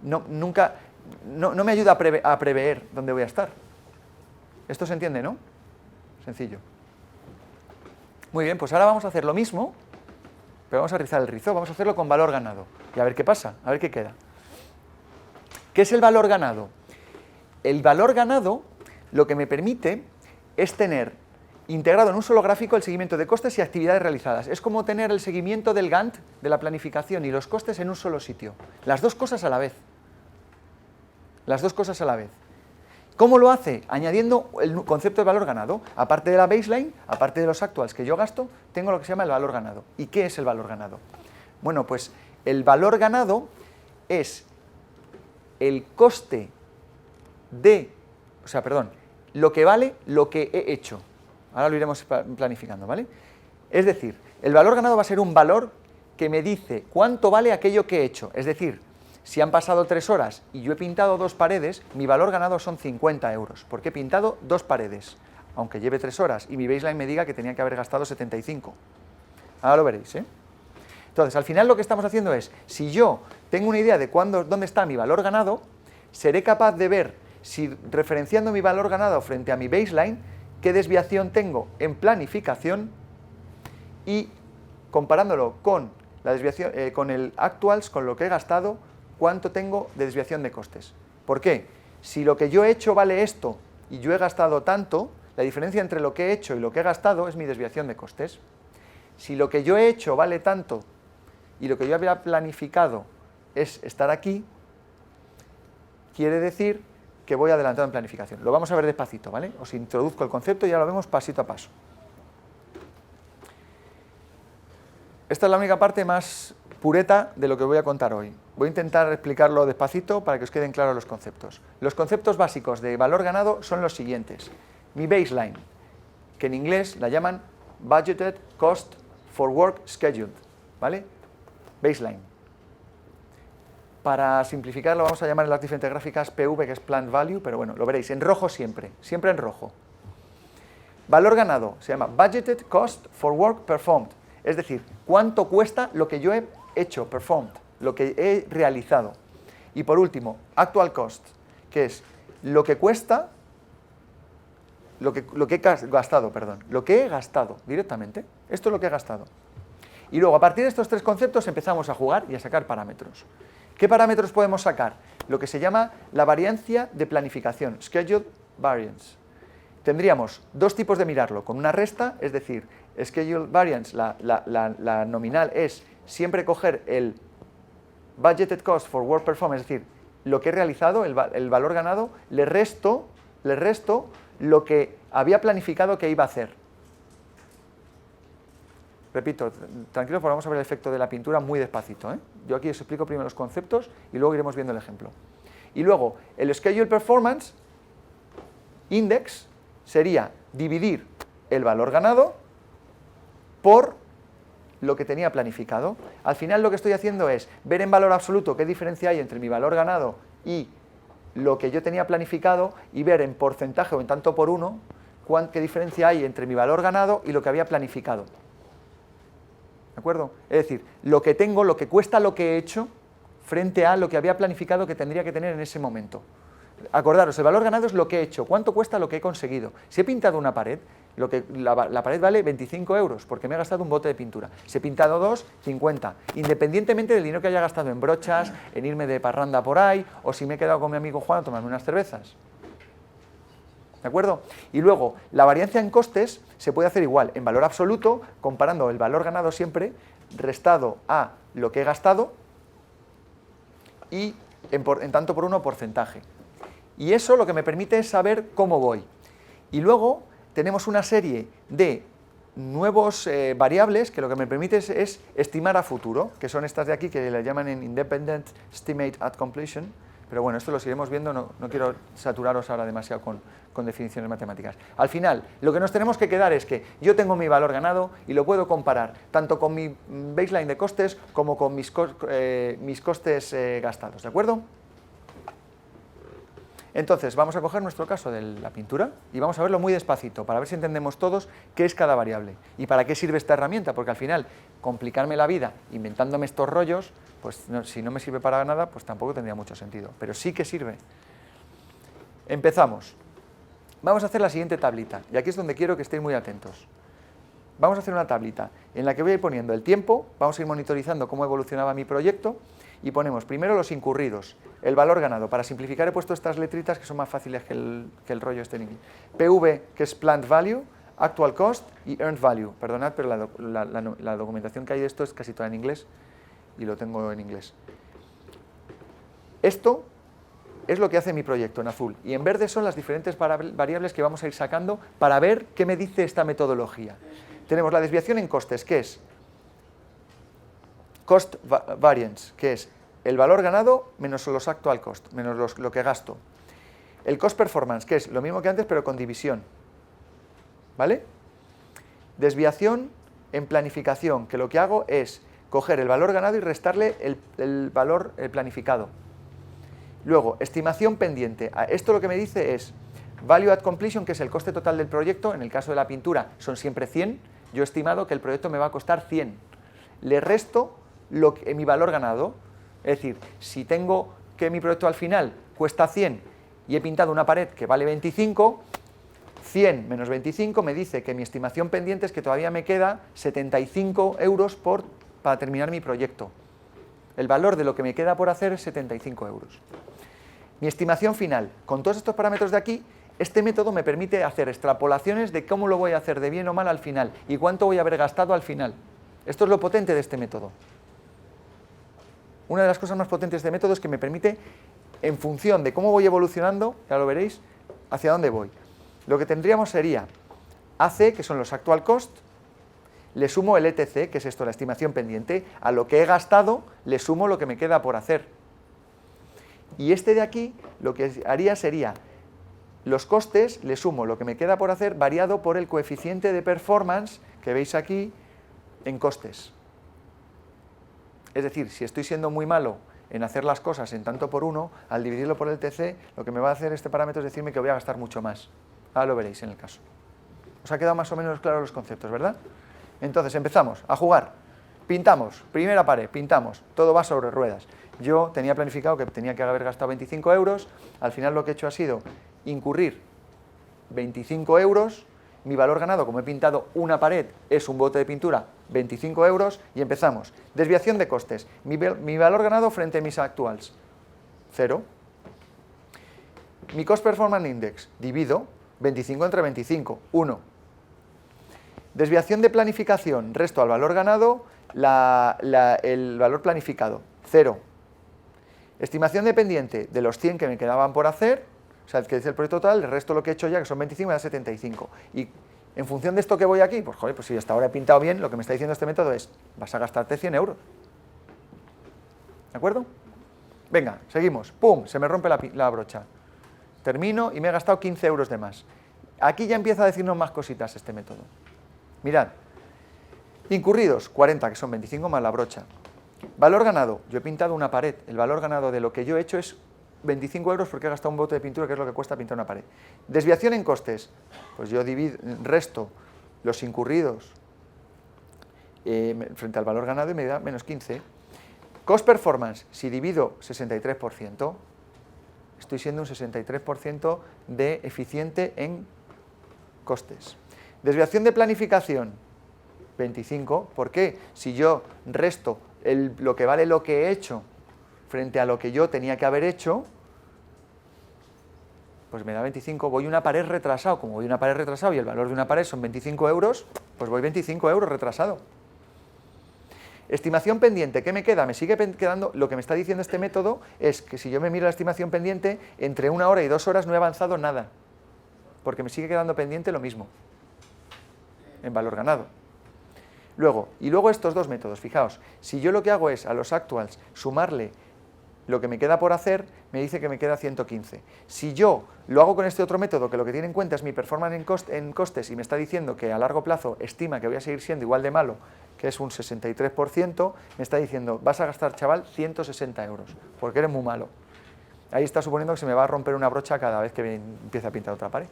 no me ayuda a prever dónde voy a estar. Esto se entiende, ¿no? Sencillo. Muy bien, pues ahora vamos a hacer lo mismo, pero vamos a rizar el rizo, vamos a hacerlo con valor ganado. Y a ver qué pasa, a ver qué queda. ¿Qué es el valor ganado? El valor ganado lo que me permite es tener integrado en un solo gráfico el seguimiento de costes y actividades realizadas. Es como tener el seguimiento del Gantt, de la planificación y los costes en un solo sitio. Las 2 cosas a la vez. Las 2 cosas a la vez. ¿Cómo lo hace? Añadiendo el concepto de valor ganado. Aparte de la baseline, aparte de los actuals que yo gasto, tengo lo que se llama el valor ganado. ¿Y qué es el valor ganado? Bueno, pues el valor ganado es el coste lo que vale lo que he hecho. Ahora lo iremos planificando, ¿vale? Es decir, el valor ganado va a ser un valor que me dice cuánto vale aquello que he hecho. Es decir, Si han pasado 3 horas y yo he pintado 2 paredes, mi valor ganado son 50 euros, porque he pintado 2 paredes, aunque lleve 3 horas y mi baseline me diga que tenía que haber gastado 75. Ahora lo veréis, ¿eh? Entonces, al final lo que estamos haciendo es, si yo tengo una idea de dónde está mi valor ganado, seré capaz de ver, si referenciando mi valor ganado frente a mi baseline, qué desviación tengo en planificación y comparándolo con la desviación, con el actuals, con lo que he gastado, cuánto tengo de desviación de costes. ¿Por qué? Si lo que yo he hecho vale esto y yo he gastado tanto, la diferencia entre lo que he hecho y lo que he gastado es mi desviación de costes. Si lo que yo he hecho vale tanto y lo que yo había planificado es estar aquí, quiere decir que voy adelantado en planificación. Lo vamos a ver despacito, ¿vale? Os introduzco el concepto y ya lo vemos pasito a paso. Esta es la única parte más pureta de lo que voy a contar hoy. Voy a intentar explicarlo despacito para que os queden claros los conceptos. Los conceptos básicos de valor ganado son los siguientes. Mi baseline, que en inglés la llaman Budgeted Cost for Work Scheduled, ¿vale? Baseline. Para simplificarlo vamos a llamar en las diferentes gráficas PV, que es Planned Value, pero bueno, lo veréis, en rojo siempre en rojo. Valor ganado se llama Budgeted Cost for Work Performed, es decir, cuánto cuesta lo que yo he hecho, performed, lo que he realizado. Y por último, Actual Cost, que es lo que cuesta, lo que he gastado, lo que he gastado directamente, esto es lo que he gastado. Y luego, a partir de estos 3 conceptos, empezamos a jugar y a sacar parámetros. ¿Qué parámetros podemos sacar? Lo que se llama la variancia de planificación, Scheduled Variance. Tendríamos 2 tipos de mirarlo, con una resta, es decir, Scheduled Variance, la nominal es siempre coger el Budgeted Cost for Work Performed, es decir, lo que he realizado, el valor ganado, le resto lo que había planificado que iba a hacer. Repito, tranquilos, porque vamos a ver el efecto de la pintura muy despacito, ¿eh? Yo aquí os explico primero los conceptos y luego iremos viendo el ejemplo. Y luego, el Schedule Performance Index sería dividir el valor ganado por lo que tenía planificado. Al final lo que estoy haciendo es ver en valor absoluto qué diferencia hay entre mi valor ganado y lo que yo tenía planificado y ver en porcentaje o en tanto por uno qué diferencia hay entre mi valor ganado y lo que había planificado. ¿De acuerdo? Es decir, lo que tengo, lo que cuesta lo que he hecho frente a lo que había planificado que tendría que tener en ese momento. Acordaros, el valor ganado es lo que he hecho, cuánto cuesta lo que he conseguido. Si he pintado una pared, la pared vale 25 euros porque me he gastado un bote de pintura. Si he pintado 2, 50. Independientemente del dinero que haya gastado en brochas, en irme de parranda por ahí, o si me he quedado con mi amigo Juan a tomarme unas cervezas. ¿De acuerdo? Y luego, la variancia en costes se puede hacer igual, en valor absoluto, comparando el valor ganado siempre, restado a lo que he gastado, y en tanto por uno porcentaje. Y eso lo que me permite es saber cómo voy. Y luego tenemos una serie de nuevos variables que lo que me permite es estimar a futuro, que son estas de aquí, que le llaman en Independent Estimate at Completion. Pero bueno, esto lo seguiremos viendo, no quiero saturaros ahora demasiado con definiciones matemáticas. Al final, lo que nos tenemos que quedar es que yo tengo mi valor ganado y lo puedo comparar tanto con mi baseline de costes como con mis costes gastados, ¿de acuerdo? Entonces, vamos a coger nuestro caso de la pintura y vamos a verlo muy despacito para ver si entendemos todos qué es cada variable y para qué sirve esta herramienta, porque al final, complicarme la vida inventándome estos rollos, pues si no me sirve para nada, pues tampoco tendría mucho sentido, pero sí que sirve. Empezamos. Vamos a hacer la siguiente tablita, y aquí es donde quiero que estéis muy atentos. Vamos a hacer una tablita en la que voy a ir poniendo el tiempo, vamos a ir monitorizando cómo evolucionaba mi proyecto, y ponemos primero los incurridos, el valor ganado. Para simplificar he puesto estas letritas que son más fáciles que el rollo este en inglés. PV, que es Planned Value, Actual Cost y Earned Value. Perdonad, pero la documentación que hay de esto es casi toda en inglés y lo tengo en inglés. Esto es lo que hace mi proyecto en azul y en verde son las diferentes variables que vamos a ir sacando para ver qué me dice esta metodología. Tenemos la desviación en costes, que es Cost Variance, que es el valor ganado menos los actual cost, menos lo que gasto. El Cost Performance, que es lo mismo que antes pero con división. ¿Vale? Desviación en planificación, que lo que hago es coger el valor ganado y restarle el valor planificado. Luego, estimación pendiente. Esto lo que me dice es value at completion, que es el coste total del proyecto. En el caso de la pintura son siempre 100. Yo he estimado que el proyecto me va a costar 100. Le resto mi valor ganado. Es decir, si tengo que mi proyecto al final cuesta 100 y he pintado una pared que vale 25, 100 menos 25 me dice que mi estimación pendiente es que todavía me queda 75 euros para terminar mi proyecto. El valor de lo que me queda por hacer es 75 euros. Mi estimación final, con todos estos parámetros de aquí, este método me permite hacer extrapolaciones de cómo lo voy a hacer de bien o mal al final y cuánto voy a haber gastado al final. Esto es lo potente de este método. Una de las cosas más potentes de este método es que me permite, en función de cómo voy evolucionando, ya lo veréis, hacia dónde voy. Lo que tendríamos sería AC, que son los actual cost, le sumo el ETC, que es esto, la estimación pendiente, a lo que he gastado le sumo lo que me queda por hacer. Y este de aquí, lo que haría sería, los costes le sumo lo que me queda por hacer variado por el coeficiente de performance que veis aquí en costes. Es decir, si estoy siendo muy malo en hacer las cosas en tanto por uno, al dividirlo por el TC, lo que me va a hacer este parámetro es decirme que voy a gastar mucho más. Ahora lo veréis en el caso. Os ha quedado más o menos claro los conceptos, ¿verdad? Entonces empezamos a jugar. Pintamos, primera pared, pintamos, todo va sobre ruedas. Yo tenía planificado que tenía que haber gastado 25 euros, al final lo que he hecho ha sido incurrir 25 euros, mi valor ganado, como he pintado una pared, es un bote de pintura, 25 euros, y empezamos. Desviación de costes, mi valor ganado frente a mis actuals, 0. Mi Cost Performance Index, divido 25 entre 25, 1. Desviación de planificación, resto al valor ganado, el valor planificado, 0. Estimación de pendiente, de los 100 que me quedaban por hacer, o sea, el que dice el proyecto total, el resto lo que he hecho ya, que son 25, me da 75. Y en función de esto que voy aquí, pues joder, pues si hasta ahora he pintado bien, lo que me está diciendo este método es, vas a gastarte 100 euros. ¿De acuerdo? Venga, seguimos. ¡Pum! Se me rompe la brocha. Termino y me he gastado 15 euros de más. Aquí ya empieza a decirnos más cositas este método. Mirad, incurridos, 40, que son 25 más la brocha. Valor ganado, yo he pintado una pared, el valor ganado de lo que yo he hecho es 25 euros porque he gastado un bote de pintura, que es lo que cuesta pintar una pared. Desviación en costes, pues yo resto los incurridos frente al valor ganado y me da menos 15. Cost performance, si divido 63%, estoy siendo un 63% de eficiente en costes. Desviación de planificación, 25. ¿Por qué? Si yo resto lo que vale lo que he hecho frente a lo que yo tenía que haber hecho, pues me da 25. Voy una pared retrasado. Como voy una pared retrasado y el valor de una pared son 25 euros, pues voy 25 euros retrasado. Estimación pendiente, ¿qué me queda? Me sigue quedando, lo que me está diciendo este método es que si yo me miro la estimación pendiente, entre 1 hora y 2 horas no he avanzado nada, porque me sigue quedando pendiente lo mismo, en valor ganado. Luego estos dos métodos, fijaos, si yo lo que hago es a los actuals sumarle lo que me queda por hacer, me dice que me queda 115. Si yo lo hago con este otro método, que lo que tiene en cuenta es mi performance en costes y me está diciendo que a largo plazo estima que voy a seguir siendo igual de malo, que es un 63%, me está diciendo, vas a gastar, chaval, 160 euros, porque eres muy malo. Ahí está suponiendo que se me va a romper una brocha cada vez que empiece a pintar otra pared.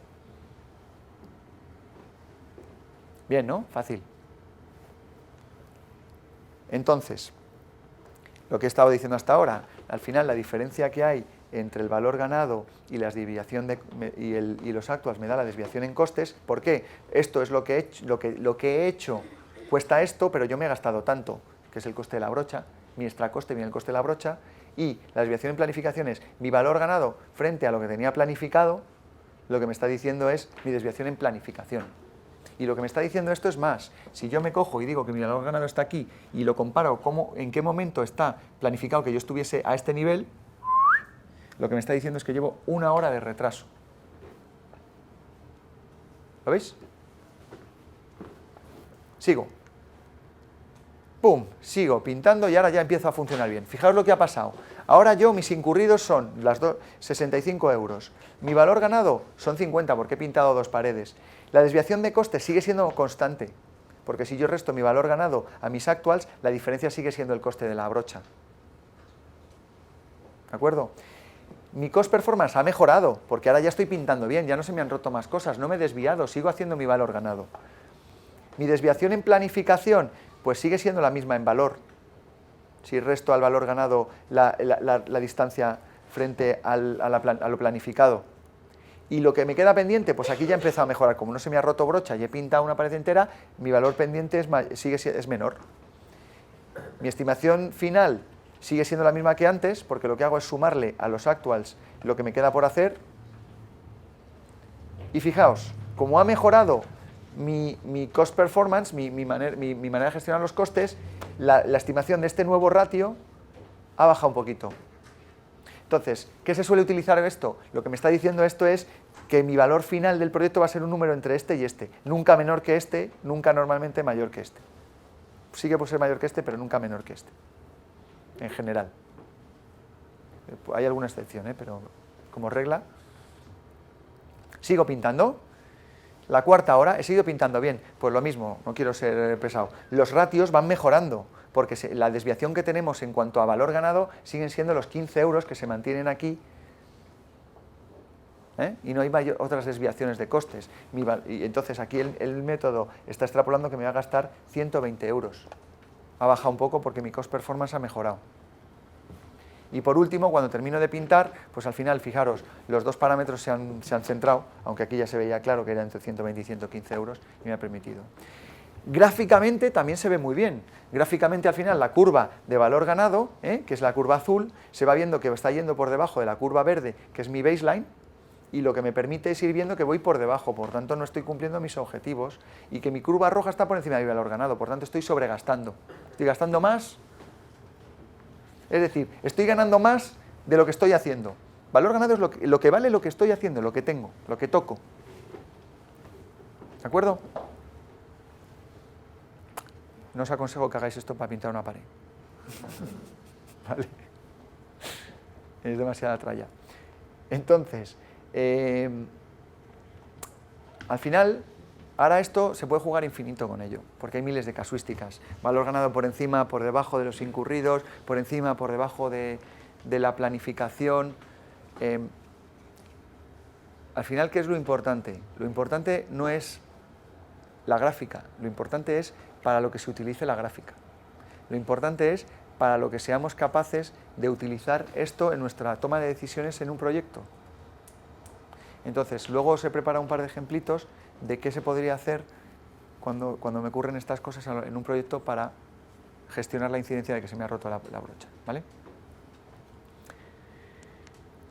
Bien, ¿no? Fácil. Entonces, lo que he estado diciendo hasta ahora, al final la diferencia que hay entre el valor ganado y la desviación y los actuals me da la desviación en costes. ¿Por qué? Esto es lo que he hecho cuesta esto, pero yo me he gastado tanto, que es el coste de la brocha, mi extra coste viene el coste de la brocha, y la desviación en planificación es mi valor ganado frente a lo que tenía planificado, lo que me está diciendo es mi desviación en planificación. Y lo que me está diciendo esto es más, si yo me cojo y digo que mi valor ganado está aquí y lo comparo en qué momento está planificado que yo estuviese a este nivel, lo que me está diciendo es que llevo 1 hora de retraso. ¿Lo veis? Sigo. ¡Pum! Sigo pintando y ahora ya empiezo a funcionar bien. Fijaos lo que ha pasado. Ahora mis incurridos son 65 euros. Mi valor ganado son 50 porque he pintado 2 paredes. La desviación de costes sigue siendo constante. porque si yo resto mi valor ganado a mis actuals, la diferencia sigue siendo el coste de la brocha. ¿De acuerdo? Mi cost performance ha mejorado, porque ahora ya estoy pintando bien, ya no se me han roto más cosas, no me he desviado, sigo haciendo mi valor ganado. Mi desviación en planificación, pues sigue siendo la misma en valor. Si resto al valor ganado la distancia frente a lo planificado. Y lo que me queda pendiente, pues aquí ya he empezado a mejorar. Como no se me ha roto brocha y he pintado una pared entera, mi valor pendiente es menor. Mi estimación final sigue siendo la misma que antes, porque lo que hago es sumarle a los actuals lo que me queda por hacer. Y fijaos, como ha mejorado mi cost performance, mi manera de gestionar los costes, la estimación de este nuevo ratio ha bajado un poquito. Entonces, ¿qué se suele utilizar esto? Lo que me está diciendo esto es que mi valor final del proyecto va a ser un número entre este y este, nunca menor que este, nunca normalmente mayor que este. Sí que puede ser mayor que este, pero nunca menor que este, en general. Hay alguna excepción, pero como regla. Sigo pintando. La cuarta hora he seguido pintando bien. Pues lo mismo, no quiero ser pesado. Los ratios van mejorando, porque la desviación que tenemos en cuanto a valor ganado siguen siendo los 15 euros que se mantienen aquí, y no hay otras desviaciones de costes. Y entonces aquí el método está extrapolando que me va a gastar 120 euros. Ha bajado un poco porque mi cost performance ha mejorado. Y por último, cuando termino de pintar, pues al final, fijaros, los dos parámetros se han centrado, aunque aquí ya se veía claro que era entre 120 y 115 euros, y me ha permitido. Gráficamente también se ve muy bien. Gráficamente al final la curva de valor ganado, que es la curva azul, se va viendo que está yendo por debajo de la curva verde, que es mi baseline, y lo que me permite es ir viendo que voy por debajo, por tanto no estoy cumpliendo mis objetivos, y que mi curva roja está por encima de mi valor ganado, por tanto estoy sobregastando. Estoy gastando más, es decir, estoy ganando más de lo que estoy haciendo. Valor ganado es lo que vale lo que estoy haciendo, lo que tengo, lo que toco. ¿De acuerdo? No os aconsejo que hagáis esto para pintar una pared. ¿Vale? Es demasiada tralla. Entonces, al final, ahora esto se puede jugar infinito con ello, porque hay miles de casuísticas. Valor ganado por encima, por debajo de los incurridos, por encima, por debajo de la planificación. Al final, ¿qué es lo importante? Lo importante no es la gráfica, lo importante es para lo que se utilice la gráfica. Lo importante es para lo que seamos capaces de utilizar esto en nuestra toma de decisiones en un proyecto. Entonces, luego os he preparado un par de ejemplitos de qué se podría hacer cuando me ocurren estas cosas en un proyecto para gestionar la incidencia de que se me ha roto la brocha, ¿vale?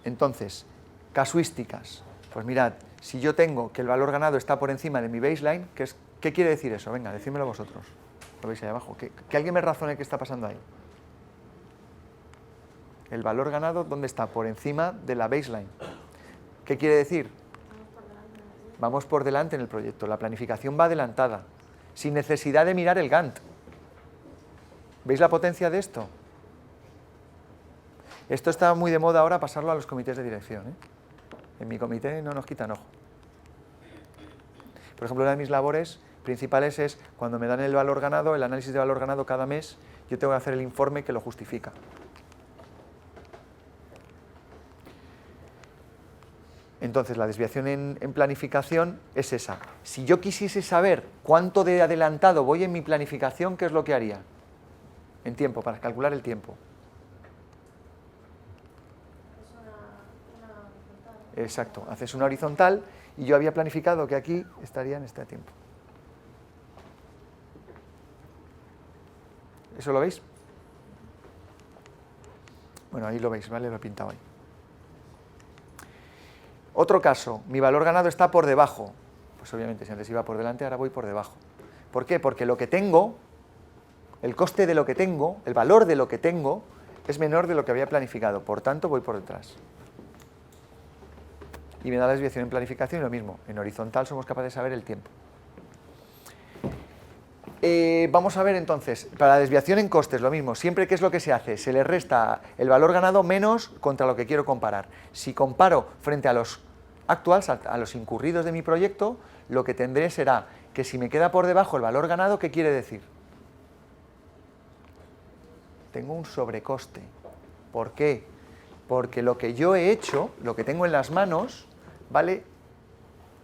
Entonces, casuísticas. Pues mirad, si yo tengo que el valor ganado está por encima de mi baseline, ¿qué quiere decir eso? Venga, decídmelo vosotros. Lo veis ahí abajo. Que alguien me razone qué está pasando ahí. El valor ganado, ¿dónde está? Por encima de la baseline. ¿Qué quiere decir? Vamos por delante en el proyecto. La planificación va adelantada, sin necesidad de mirar el Gantt. ¿Veis la potencia de esto? Esto está muy de moda ahora pasarlo a los comités de dirección, En mi comité no nos quitan ojo. Por ejemplo, una de mis labores principales es, cuando me dan el valor ganado, el análisis de valor ganado cada mes, yo tengo que hacer el informe que lo justifica. Entonces, la desviación en planificación es esa. Si yo quisiese saber cuánto de adelantado voy en mi planificación, ¿qué es lo que haría? En tiempo, para calcular el tiempo. Exacto, haces una horizontal y yo había planificado que aquí estaría en este tiempo. ¿Eso lo veis? Bueno, ahí lo veis, ¿vale? Lo he pintado ahí. Otro caso, mi valor ganado está por debajo. Pues obviamente, si antes iba por delante, ahora voy por debajo. ¿Por qué? Porque lo que tengo, el coste de lo que tengo, el valor de lo que tengo, es menor de lo que había planificado. Por tanto, voy por detrás. Y me da la desviación en planificación y lo mismo. En horizontal somos capaces de saber el tiempo. Vamos a ver entonces, para la desviación en costes, lo mismo. Siempre, ¿qué es lo que se hace? Se le resta el valor ganado menos contra lo que quiero comparar. Si comparo frente a los actuals, a los incurridos de mi proyecto, lo que tendré será que si me queda por debajo el valor ganado, ¿qué quiere decir? Tengo un sobrecoste. ¿Por qué? Porque lo que yo he hecho, lo que tengo en las manos, vale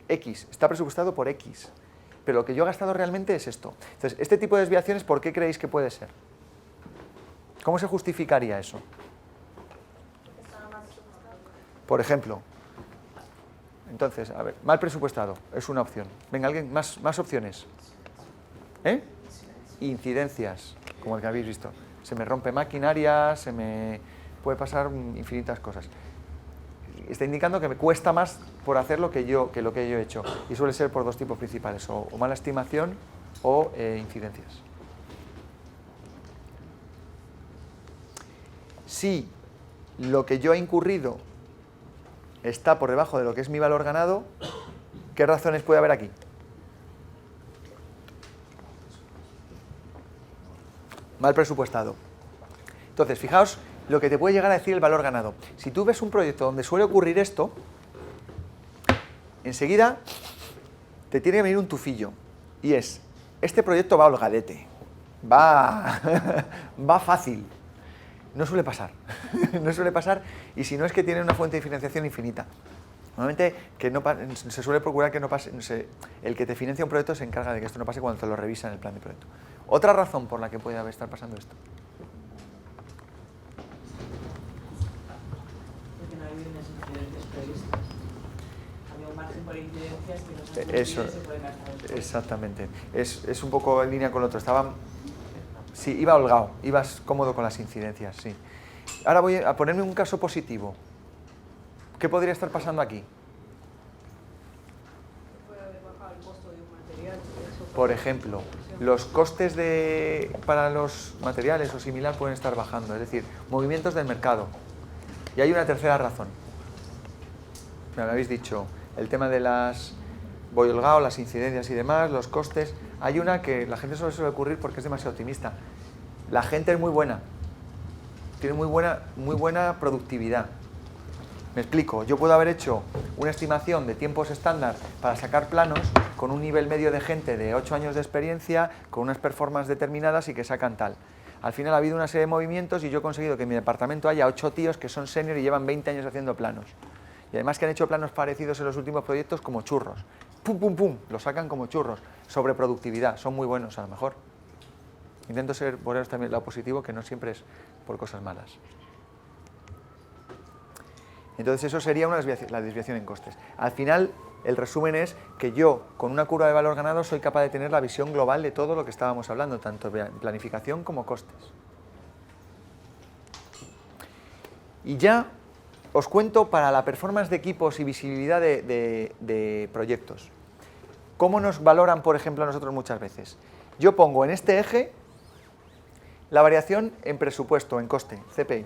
X, está presupuestado por X. Pero lo que yo he gastado realmente es esto. Entonces, este tipo de desviaciones, ¿por qué creéis que puede ser? ¿Cómo se justificaría eso? Por ejemplo, entonces, a ver, mal presupuestado, es una opción. Venga, alguien, más opciones. ¿Eh? Incidencias, como el que habéis visto. Se me rompe maquinaria, se me puede pasar infinitas cosas. Está indicando que me cuesta más por hacer lo que yo he hecho. Y suele ser por dos tipos principales, o mala estimación o incidencias. Si lo que yo he incurrido está por debajo de lo que es mi valor ganado, ¿qué razones puede haber aquí? Mal presupuestado. Entonces, fijaos lo que te puede llegar a decir el valor ganado. Si tú ves un proyecto donde suele ocurrir esto, enseguida te tiene que venir un tufillo. Y es, este proyecto va holgadete, va fácil. No suele pasar, no suele pasar, y si no es que tiene una fuente de financiación infinita. Normalmente se suele procurar que no pase, el que te financia un proyecto se encarga de que esto no pase cuando te lo revisa en el plan de proyecto. Otra razón por la que puede estar pasando esto.
Porque no hay unas incidencias previstas. Había un margen por incidencias que no se puede gastar.
Exactamente. Es un poco en línea con lo otro. Sí, iba holgado, ibas cómodo con las incidencias, sí. Ahora voy a ponerme un caso positivo. ¿Qué podría estar pasando aquí?
Puede haber bajado el costo de un material.
Por ejemplo, los costes para los materiales o similar pueden estar bajando, es decir, movimientos del mercado. Y hay una tercera razón. Me habéis dicho, el tema de voy holgado, las incidencias y demás, los costes. Hay una que la gente solo suele ocurrir porque es demasiado optimista. La gente es muy buena, tiene muy buena productividad. Me explico, yo puedo haber hecho una estimación de tiempos estándar para sacar planos con un nivel medio de gente de 8 años de experiencia, con unas performances determinadas y que sacan tal. Al final ha habido una serie de movimientos y yo he conseguido que en mi departamento haya 8 tíos que son senior y llevan 20 años haciendo planos. Y además que han hecho planos parecidos en los últimos proyectos como churros. ¡Pum, pum, pum! Lo sacan como churros. Sobre productividad. Son muy buenos a lo mejor. Intento poneros también lo positivo, que no siempre es por cosas malas. Entonces eso sería la desviación en costes. Al final, el resumen es que yo, con una curva de valor ganado, soy capaz de tener la visión global de todo lo que estábamos hablando, tanto de planificación como costes. Y ya os cuento para la performance de equipos y visibilidad de proyectos. ¿Cómo nos valoran, por ejemplo, a nosotros muchas veces? Yo pongo en este eje la variación en presupuesto, en coste, CPI,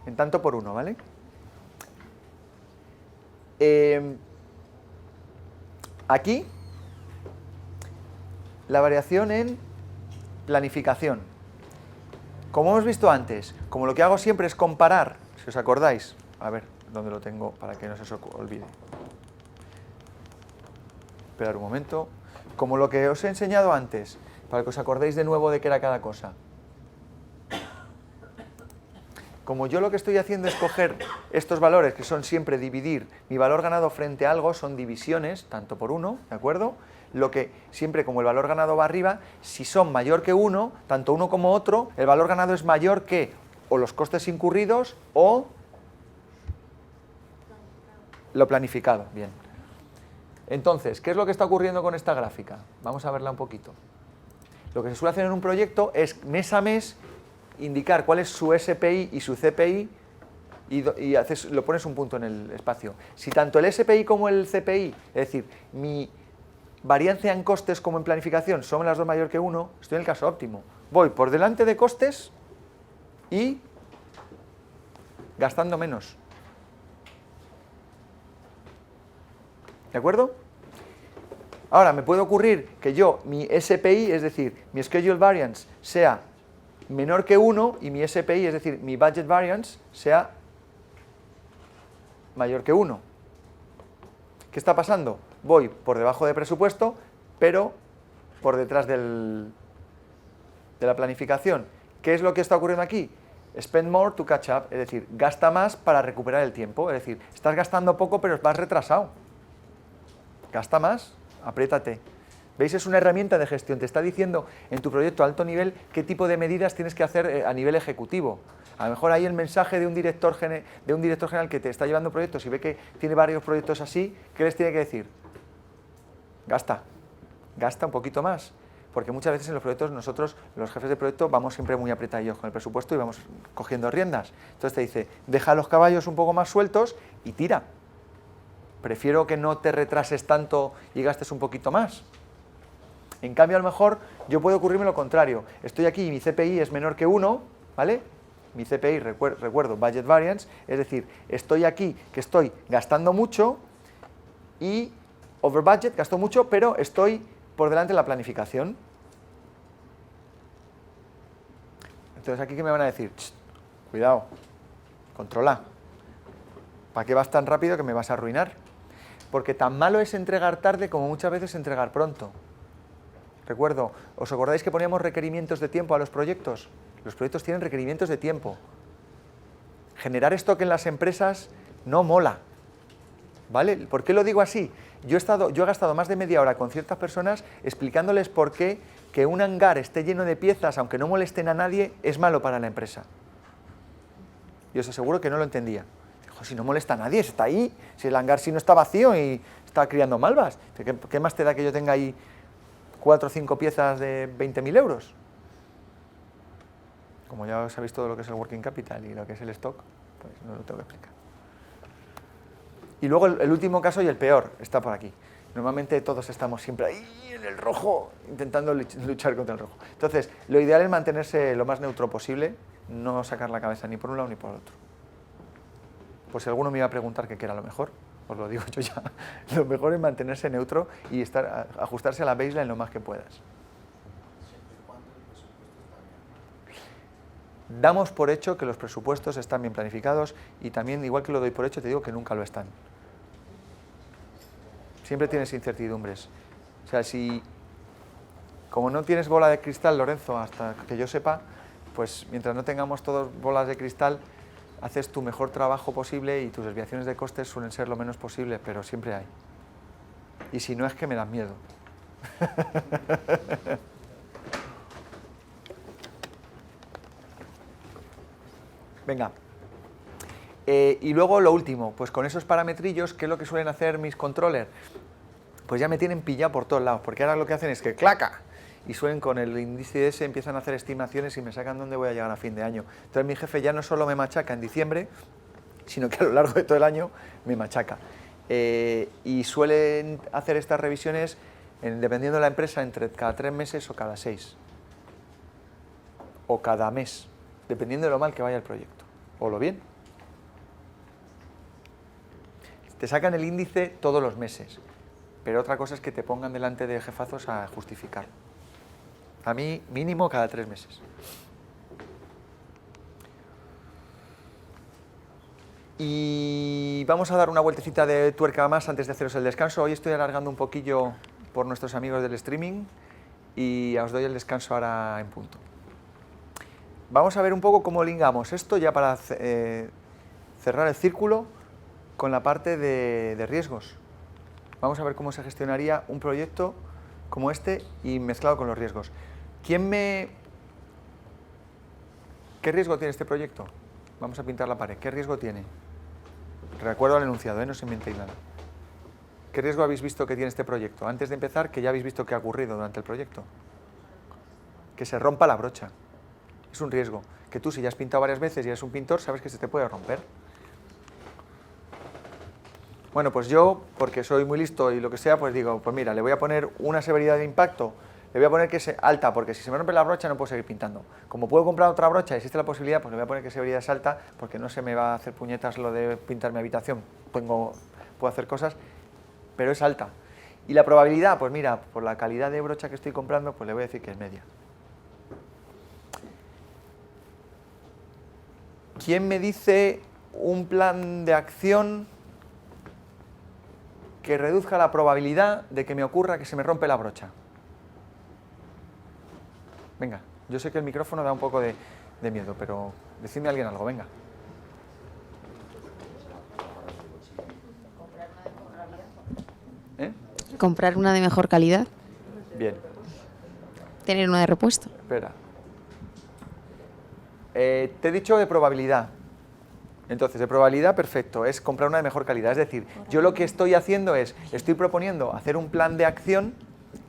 en tanto por uno, ¿vale? Aquí, la variación en planificación. Como hemos visto antes, como lo que hago siempre es comparar, si os acordáis, a ver, ¿dónde lo tengo para que no se os olvide? Esperar un momento. Como lo que os he enseñado antes, para que os acordéis de nuevo de qué era cada cosa. Como yo lo que estoy haciendo es coger estos valores, que son siempre dividir mi valor ganado frente a algo, son divisiones, tanto por uno, ¿de acuerdo? Lo que siempre, como el valor ganado va arriba, si son mayor que uno, tanto uno como otro, el valor ganado es mayor que o los costes incurridos o lo planificado. Bien. Entonces, ¿qué es lo que está ocurriendo con esta gráfica? Vamos a verla un poquito. Lo que se suele hacer en un proyecto es mes a mes indicar cuál es su SPI y su CPI y lo pones un punto en el espacio. Si tanto el SPI como el CPI, es decir, mi variancia en costes como en planificación son las dos mayor que 1, estoy en el caso óptimo. Voy por delante de costes y gastando menos. ¿De acuerdo? Ahora, me puede ocurrir que mi SPI, es decir, mi Schedule Variance, sea menor que 1 y mi SPI, es decir, mi Budget Variance, sea mayor que 1. ¿Qué está pasando? Voy por debajo de presupuesto, pero por detrás de la planificación. ¿Qué es lo que está ocurriendo aquí? Spend more to catch up, es decir, gasta más para recuperar el tiempo, es decir, estás gastando poco pero vas retrasado. Gasta más, apriétate. ¿Veis? Es una herramienta de gestión, te está diciendo en tu proyecto a alto nivel qué tipo de medidas tienes que hacer a nivel ejecutivo. A lo mejor ahí el mensaje de un director general que te está llevando proyectos y ve que tiene varios proyectos así, ¿qué les tiene que decir? Gasta un poquito más. Porque muchas veces en los proyectos nosotros, los jefes de proyecto, vamos siempre muy apretadillos con el presupuesto y vamos cogiendo riendas. Entonces te dice, deja los caballos un poco más sueltos y tira. Prefiero que no te retrases tanto y gastes un poquito más. En cambio, a lo mejor, yo puede ocurrirme lo contrario. Estoy aquí y mi CPI es menor que 1, ¿vale? Mi CPI, recuerdo, Budget Variance, es decir, estoy aquí que estoy gastando mucho y over budget, gasto mucho, pero estoy por delante de la planificación. Entonces, ¿aquí qué me van a decir? Cuidado, controla. ¿Para qué vas tan rápido que me vas a arruinar? Porque tan malo es entregar tarde como muchas veces entregar pronto. Recuerdo, ¿os acordáis que poníamos requerimientos de tiempo a los proyectos? Los proyectos tienen requerimientos de tiempo. Generar stock en las empresas no mola. ¿Vale? ¿Por qué lo digo así? Yo he gastado más de media hora con ciertas personas explicándoles por qué que un hangar esté lleno de piezas, aunque no molesten a nadie, es malo para la empresa. Y os aseguro que no lo entendía. Dijo, si no molesta a nadie, está ahí. Si el hangar si no está vacío y está criando malvas. ¿Qué más te da que yo tenga ahí 4 o 5 piezas de 20.000 euros? Como ya sabéis todo lo que es el working capital y lo que es el stock, pues no lo tengo que explicar. Y luego el último caso y el peor está por aquí. Normalmente todos estamos siempre ahí en el rojo, intentando luchar contra el rojo. Entonces, lo ideal es mantenerse lo más neutro posible, no sacar la cabeza ni por un lado ni por el otro. Pues si alguno me iba a preguntar qué era lo mejor, os lo digo yo ya. Lo mejor es mantenerse neutro y ajustarse a la baseline lo más que puedas. Damos por hecho que los presupuestos están bien planificados y también, igual que lo doy por hecho, te digo que nunca lo están. Siempre tienes incertidumbres. O sea, como no tienes bola de cristal, Lorenzo, hasta que yo sepa, pues mientras no tengamos todos bolas de cristal, haces tu mejor trabajo posible y tus desviaciones de costes suelen ser lo menos posible, pero siempre hay. Y si no, es que me dan miedo. Venga. Y luego lo último, pues con esos parametrillos, ¿qué es lo que suelen hacer mis controllers? Pues ya me tienen pillado por todos lados, porque ahora lo que hacen es que ¡claca! Y suelen con el índice ese, empiezan a hacer estimaciones y me sacan dónde voy a llegar a fin de año. Entonces mi jefe ya no solo me machaca en diciembre, sino que a lo largo de todo el año me machaca. Y suelen hacer estas revisiones, dependiendo de la empresa, entre cada 3 meses o cada 6. O cada mes, dependiendo de lo mal que vaya el proyecto, o lo bien. Te sacan el índice todos los meses, pero otra cosa es que te pongan delante de jefazos a justificar. A mí, mínimo cada 3 meses. Y vamos a dar una vueltecita de tuerca más antes de haceros el descanso. Hoy estoy alargando un poquillo por nuestros amigos del streaming y os doy el descanso ahora en punto. Vamos a ver un poco cómo ligamos esto ya para cerrar el círculo con la parte de riesgos. Vamos a ver cómo se gestionaría un proyecto como este y mezclado con los riesgos. ¿Qué riesgo tiene este proyecto? Vamos a pintar la pared. ¿Qué riesgo tiene? Recuerdo al enunciado, no os inventéis nada. ¿Qué riesgo habéis visto que tiene este proyecto? Antes de empezar, que ya habéis visto qué ha ocurrido durante el proyecto. Que se rompa la brocha. Es un riesgo. Que tú, si ya has pintado varias veces y eres un pintor, sabes que se te puede romper. Bueno, pues yo, porque soy muy listo y lo que sea, pues digo, pues mira, le voy a poner una severidad de impacto, le voy a poner que es alta, porque si se me rompe la brocha no puedo seguir pintando. Como puedo comprar otra brocha y existe la posibilidad, pues le voy a poner que severidad es alta, porque no se me va a hacer puñetas lo de pintar mi habitación. Puedo hacer cosas, pero es alta. Y la probabilidad, pues mira, por la calidad de brocha que estoy comprando, pues le voy a decir que es media. ¿Quién me dice un plan de acción que reduzca la probabilidad de que me ocurra que se me rompe la brocha. Venga, yo sé que el micrófono da un poco de miedo, pero decidme alguien algo, venga.
Comprar una de mejor calidad.
Bien.
Tener una de repuesto.
Espera. Te he dicho de probabilidad. Entonces, de probabilidad, perfecto, es comprar una de mejor calidad. Es decir, yo lo que estoy haciendo es, estoy proponiendo hacer un plan de acción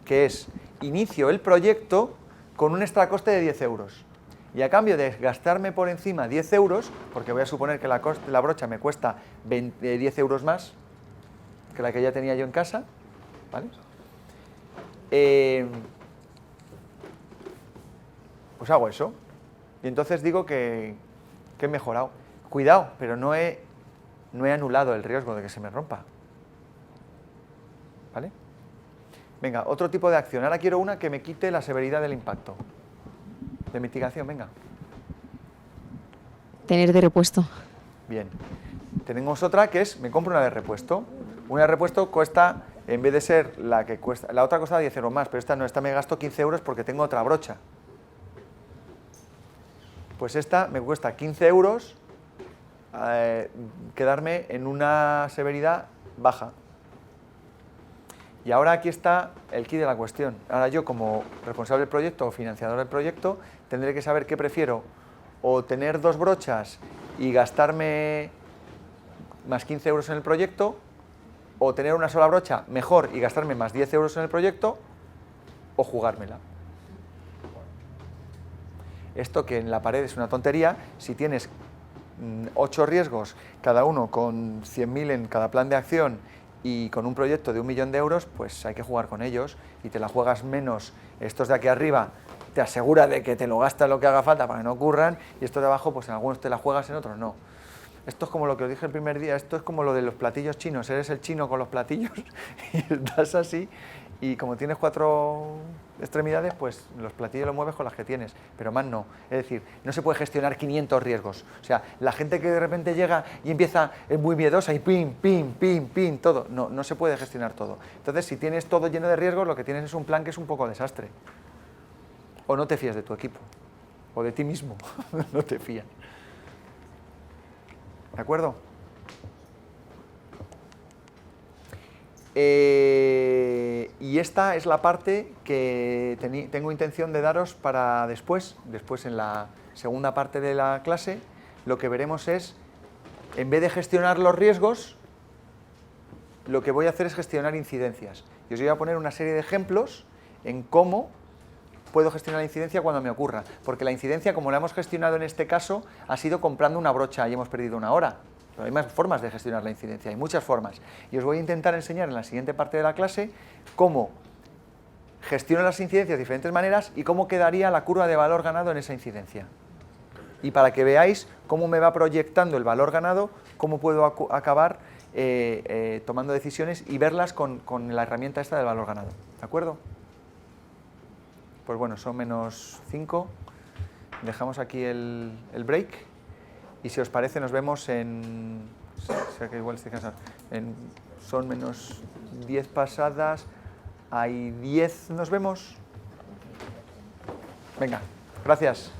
que es, inicio el proyecto con un extra coste de 10 euros. Y a cambio de gastarme por encima 10 euros, porque voy a suponer que la brocha me cuesta 10 euros más que la que ya tenía yo en casa, ¿vale? Pues hago eso. Y entonces digo que he mejorado. Cuidado, pero no he anulado el riesgo de que se me rompa. ¿Vale? Venga, otro tipo de acción. Ahora quiero una que me quite la severidad del impacto. De mitigación, venga.
Tener de repuesto.
Bien. Tenemos otra que es, me compro una de repuesto. Una de repuesto cuesta, en vez de ser la que cuesta, la otra cuesta 10 euros más, pero esta no, esta me gasto 15 euros porque tengo otra brocha. Pues esta me cuesta 15 euros quedarme en una severidad baja. Y ahora aquí está el quid de la cuestión. Ahora yo, como responsable del proyecto o financiador del proyecto, tendré que saber qué prefiero, o tener dos brochas y gastarme más 15 euros en el proyecto, o tener una sola brocha mejor y gastarme más 10 euros en el proyecto, o jugármela. Esto que en la pared es una tontería, si tienes 8 riesgos, cada uno con 100.000 en cada plan de acción y con un proyecto de 1 millón de euros, pues hay que jugar con ellos y te la juegas menos. Estos de aquí arriba te asegura de que te lo gastas lo que haga falta para que no ocurran, y estos de abajo, pues en algunos te la juegas, en otros no. Esto es como lo que os dije el primer día, esto es como lo de los platillos chinos, eres el chino con los platillos y estás así, y como tienes 4 extremidades, pues los platillos los mueves con las que tienes, pero más no. Es decir, no se puede gestionar 500 riesgos. O sea, la gente que de repente llega y empieza, es muy miedosa y pim, pim, pim, pim, todo. No, no se puede gestionar todo. Entonces, si tienes todo lleno de riesgos, lo que tienes es un plan que es un poco desastre. O no te fías de tu equipo, o de ti mismo, no te fías. ¿De acuerdo? Y esta es la parte que tengo intención de daros para después. Después, en la segunda parte de la clase, lo que veremos es, en vez de gestionar los riesgos, lo que voy a hacer es gestionar incidencias. Y os voy a poner una serie de ejemplos en cómo puedo gestionar la incidencia cuando me ocurra. Porque la incidencia, como la hemos gestionado en este caso, ha sido comprando una brocha y hemos perdido 1 hora. Pero hay más formas de gestionar la incidencia, hay muchas formas. Y os voy a intentar enseñar en la siguiente parte de la clase cómo gestiono las incidencias de diferentes maneras y cómo quedaría la curva de valor ganado en esa incidencia. Y para que veáis cómo me va proyectando el valor ganado, cómo puedo acabar tomando decisiones y verlas con la herramienta esta del valor ganado. ¿De acuerdo? Pues bueno, son -5. Dejamos aquí el break. Y si os parece, nos vemos en... O sea que igual estoy cansado. Son -10 pasadas. Hay 10, nos vemos. Venga, gracias.